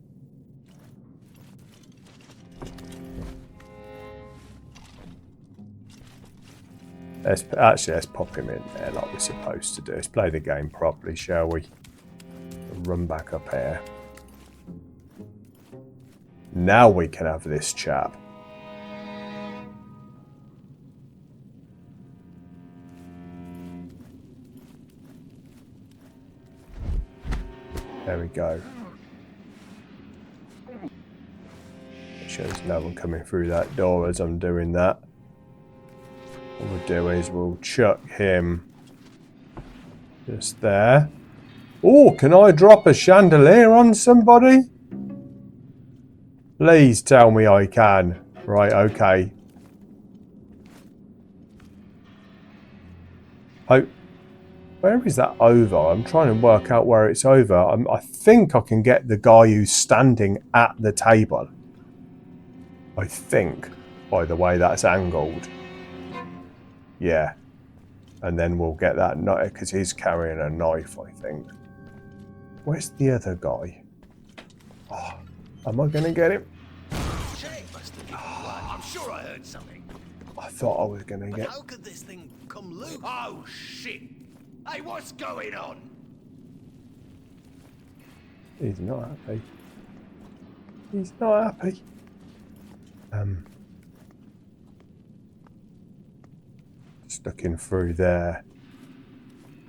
Let's pop him in there like we're supposed to do. Let's play the game properly, shall we? Run back up here. Now we can have this chap. There we go. Make sure there's no one coming through that door as I'm doing that. What we'll do is we'll chuck him just there. Oh, can I drop a chandelier on somebody? Please tell me I can. Right, okay. Oh, where is that over? I'm trying to work out where it's over. I think I can get the guy who's standing at the table. I think, by the way that's angled. Yeah. And then we'll get that knife, because he's carrying a knife, I think. Where's the other guy? Oh, am I going to get him? I'm sure I heard something. I thought I was going to get... How could this thing come loose? Oh, shit. Hey, what's going on? He's not happy. He's not happy. Just looking through there.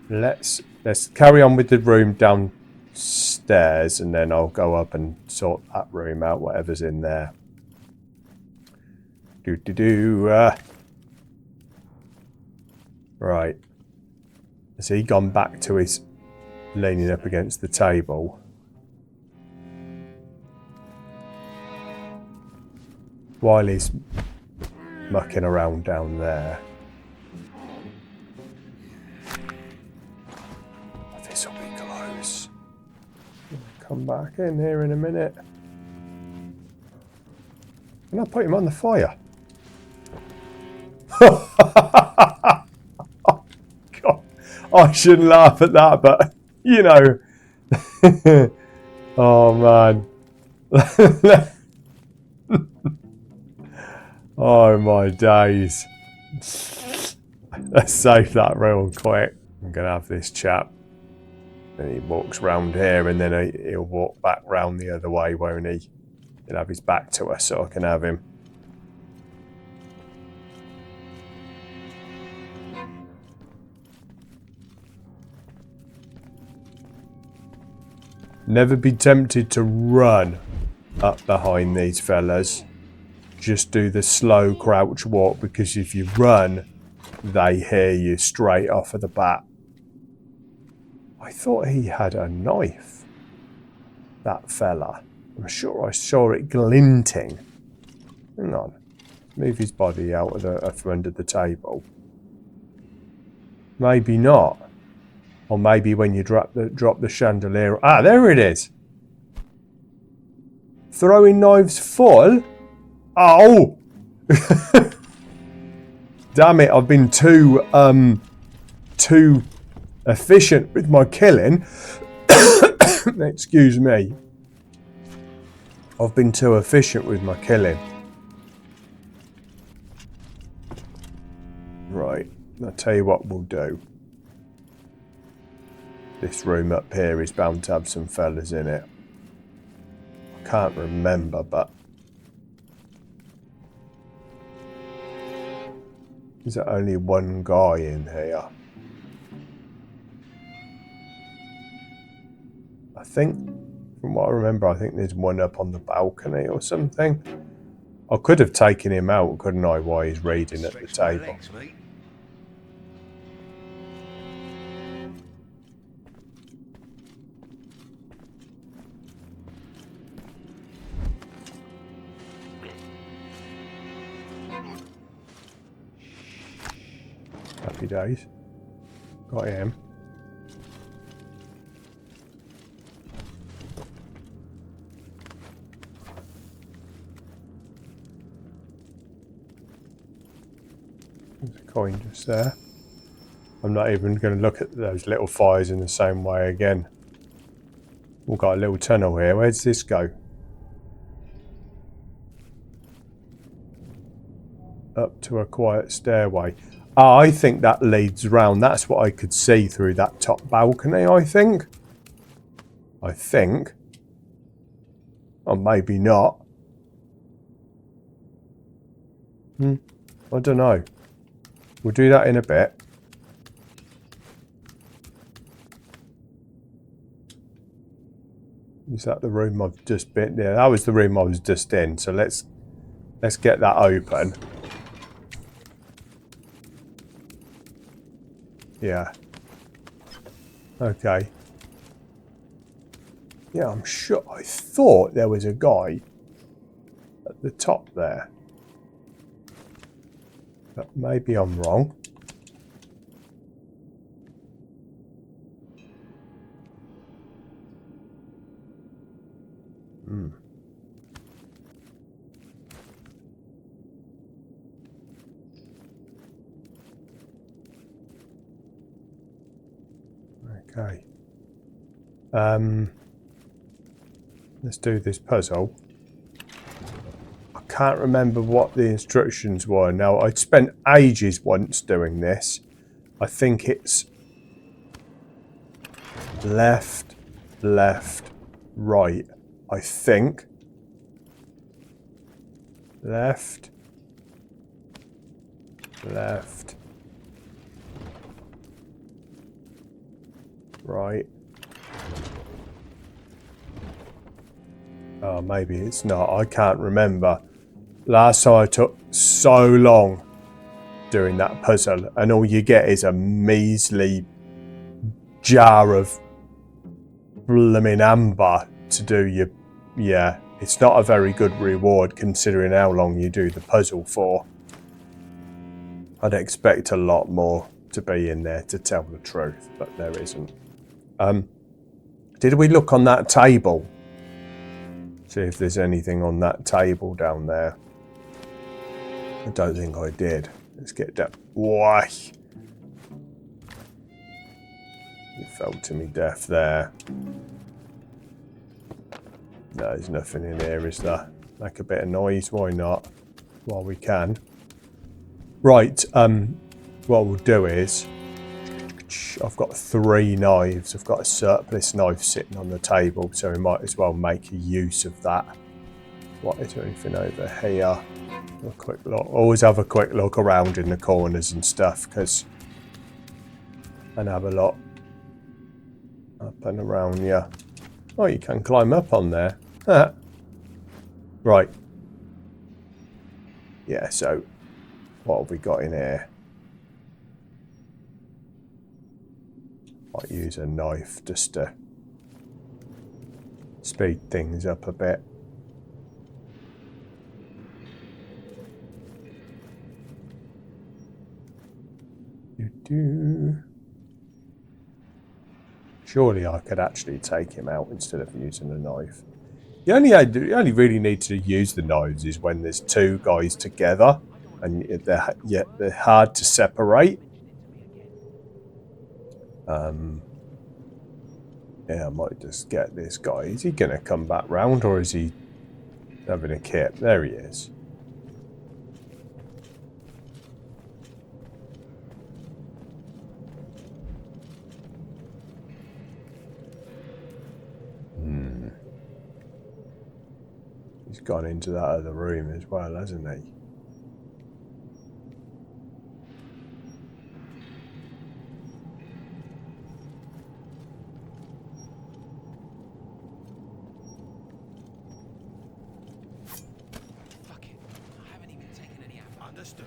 Let's carry on with the room downstairs, and then I'll go up and sort that room out, whatever's in there. Right. Has he gone back to his leaning up against the table? While he's mucking around down there. Oh, this will be close. Come back in here in a minute. Can I put him on the fire? Oh, God. I shouldn't laugh at that, but you know. Oh man. Oh my days. Let's save that real quick. I'm gonna have this chap. And he walks round here, and then he'll walk back round the other way, won't he? He'll have his back to us, so I can have him. Never be tempted to run up behind these fellas. Just do the slow crouch walk, because if you run, they hear you straight off of the bat. I thought he had a knife, that fella. I'm sure I saw it glinting. Hang on. Move his body out of from under the table. Maybe not. Or maybe when you drop the chandelier. Ah, there it is. Throwing knives full. Oh! Damn it! I've been too efficient with my killing. Excuse me. I've been too efficient with my killing. Right. I'll tell you what we'll do. This room up here is bound to have some fellas in it. can't remember, but is there only one guy in here? I think, from what I remember, I think there's one up on the balcony or something. I could have taken him out, couldn't I, while he's reading at the Stretch my table? legs, mate. Happy days. Got him. There's a coin just there. I'm not even going to look at those little fires in the same way again. We've got a little tunnel here. Where does this go? Up to a quiet stairway. Ah, I think that leads round. That's what I could see through that top balcony, I think. Or maybe not. I don't know. We'll do that in a bit. Is that the room I've just been? Yeah, that was the room I was just in. So let's get that open. Yeah. Okay. Yeah, I'm sure. I thought there was a guy at the top there. But maybe I'm wrong. Okay. Let's do this puzzle. I can't remember what the instructions were. Now, I'd spent ages once doing this. I think it's left, left, right. I think. Left, left, right. Oh, maybe it's not. I can't remember. Last time I took so long doing that puzzle, and all you get is a measly jar of blooming amber to do your... Yeah, it's not a very good reward considering how long you do the puzzle for. I'd expect a lot more to be in there, to tell the truth, but there isn't. Did we look on that table? See if there's anything on that table down there. I don't think I did. Let's get that. Why? You fell to me death there. No, there's nothing in here, is there? Make a bit of noise, why not? While we can. Right, what we'll do is... I've got 3 knives. I've got a surplus knife sitting on the table, so we might as well make use of that. What, is there anything over here? A quick look. Always have a quick look around in the corners and stuff, because... And have a look up and around here. Oh, you can climb up on there. Right. Yeah, so what have we got in here? Might use a knife just to speed things up a bit. Surely I could actually take him out instead of using a knife. You only really need to use the knives is when there's 2 guys together and they're hard to separate. Yeah, I might just get this guy. Is he going to come back round or is he having a kip? There he is. gone into that other room as well, hasn't he? Fuck it. I haven't even taken any ammo. Understood.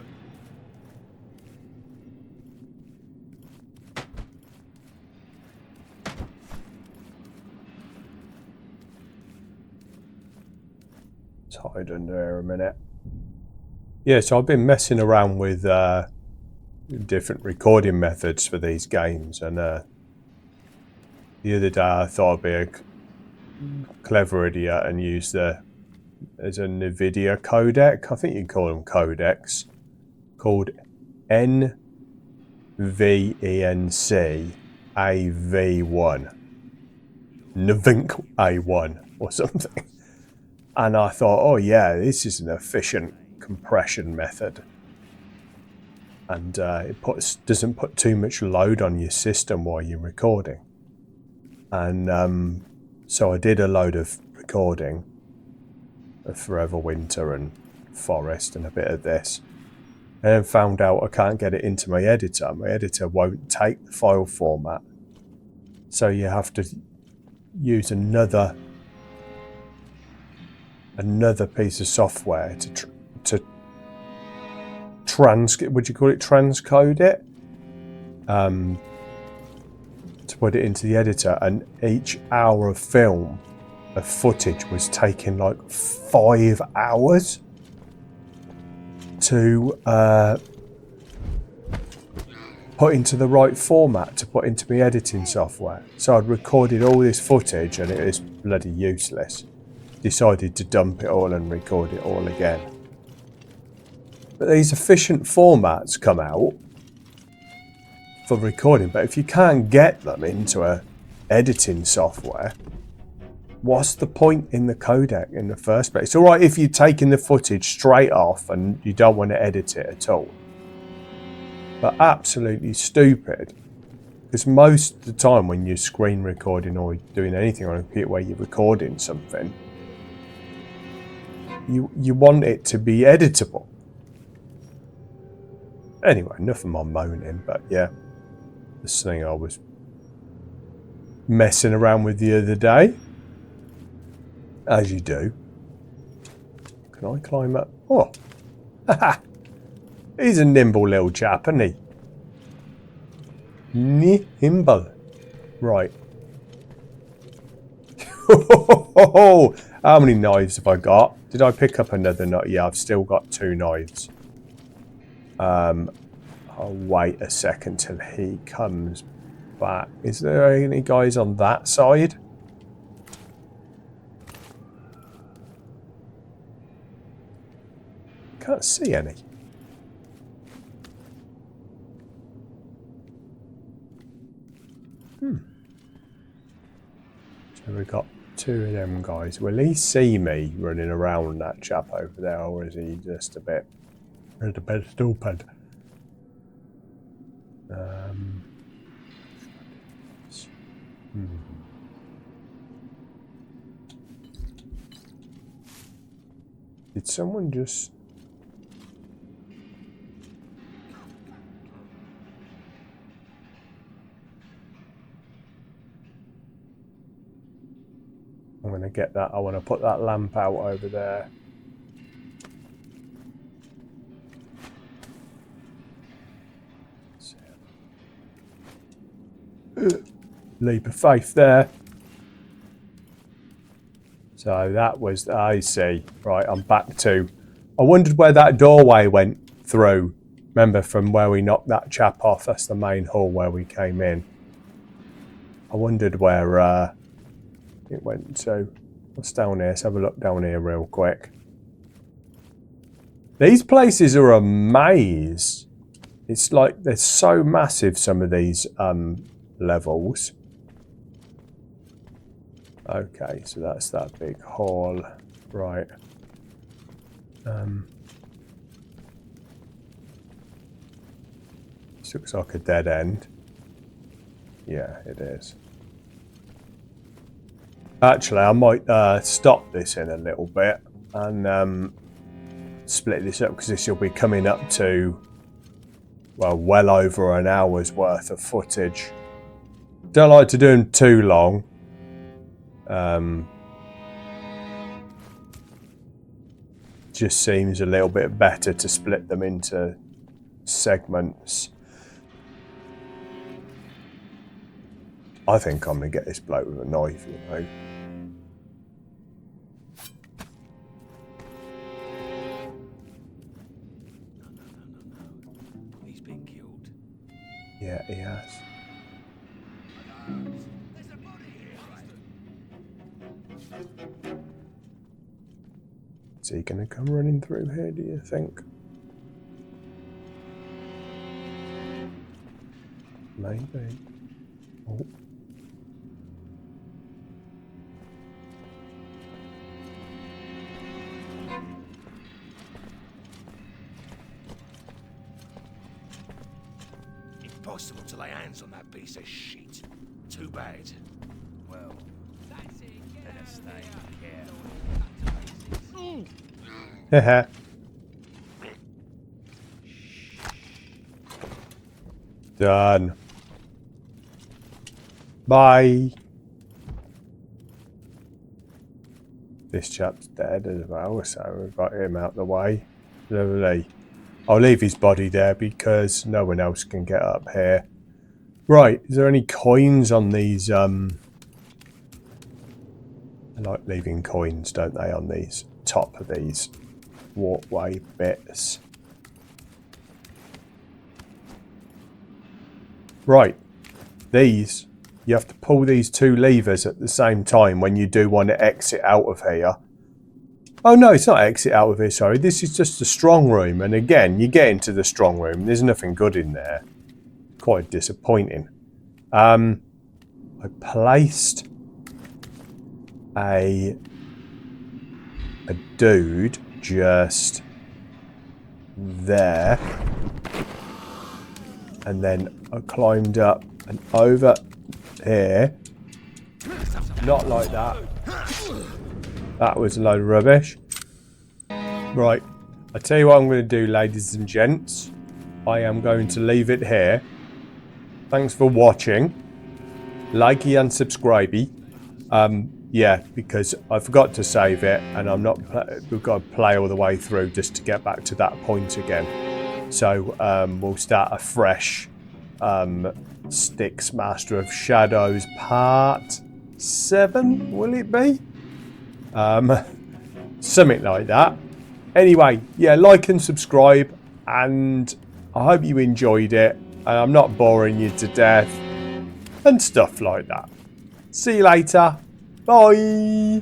Let's hide under there a minute. Yeah, so I've been messing around with different recording methods for these games, and the other day I thought I'd be a clever idiot and use there's a NVIDIA codec, I think you call them codecs, called NVENC AV1. NVENC A1 or something. And I thought, oh yeah, this is an efficient compression method. And it doesn't put too much load on your system while you're recording. And so I did a load of recording of Forever Winter and Forest and a bit of this. And then found out I can't get it into my editor. My editor won't take the file format. So you have to use another piece of software to would you call it transcode it? To put it into the editor, and each hour of film of footage was taking like 5 hours to put into the right format to put into my editing software. So I'd recorded all this footage and it was bloody useless. Decided to dump it all and record it all again. But these efficient formats come out for recording, but if you can't get them into a editing software, what's the point in the codec in the first place? It's all right if you're taking the footage straight off and you don't want to edit it at all. But absolutely stupid, because most of the time when you're screen recording or doing anything on a computer where you're recording something, you want it to be editable. Anyway, enough of my moaning, but yeah, this thing I was messing around with the other day, as you do. Can I climb up? Oh, haha! He's a nimble little chap, isn't he? Nimble. Right. How many knives have I got? Did I pick up another knife? Yeah, I've still got 2 knives. I'll wait a second till he comes back. Is there any guys on that side? Can't see any. So we've got 2 of them guys. Will he see me running around, that chap over there, or is he just a bit stupid? Did someone just... I'm going to get that. I want to put that lamp out over there. Leap of faith there. So that was, I see. Right, I'm back to... I wondered where that doorway went through. Remember from where we knocked that chap off? That's the main hall where we came in. I wondered where it went to. What's down here? Let's have a look down here real quick. These places are a maze. It's like they're so massive, some of these levels. Okay, so that's that big hall. Right. This looks like a dead end. Yeah, it is. Actually, I might stop this in a little bit and split this up, because this will be coming up to, well over an hour's worth of footage. Don't like to do them too long. Just seems a little bit better to split them into segments. I think I'm going to get this bloke with a knife, you know. No. He's been killed. Yeah, he has. There's a body here. Is he going to come running through here, do you think? Maybe. Oh. Impossible to lay hands on that piece of shit. Too bad. Well, that's it. Let us stay here. Haha. Done. Bye. This chap's dead as well, so we've got him out the way. Lovely. I'll leave his body there because no one else can get up here. Right, is there any coins on these? They like leaving coins, don't they, on these top of these walkway bits? Right, these, you have to pull these two levers at the same time when you do want to exit out of here. Oh no, it's not exit out of here, sorry. This is just the strong room. And again, you get into the strong room. There's nothing good in there. Quite disappointing. I placed a dude just there. And then I climbed up and over here. Not like that. That was a load of rubbish. Right, I tell you what I'm going to do, ladies and gents. I am going to leave it here. Thanks for watching. Likey and subscribey. Yeah, because I forgot to save it, and I'm not. We've got to play all the way through just to get back to that point again. So we'll start a fresh Styx Master of Shadows Part 7. Will it be? Something like that. Anyway, yeah, like and subscribe, and I hope you enjoyed it, and I'm not boring you to death and stuff like that. See you later. Bye.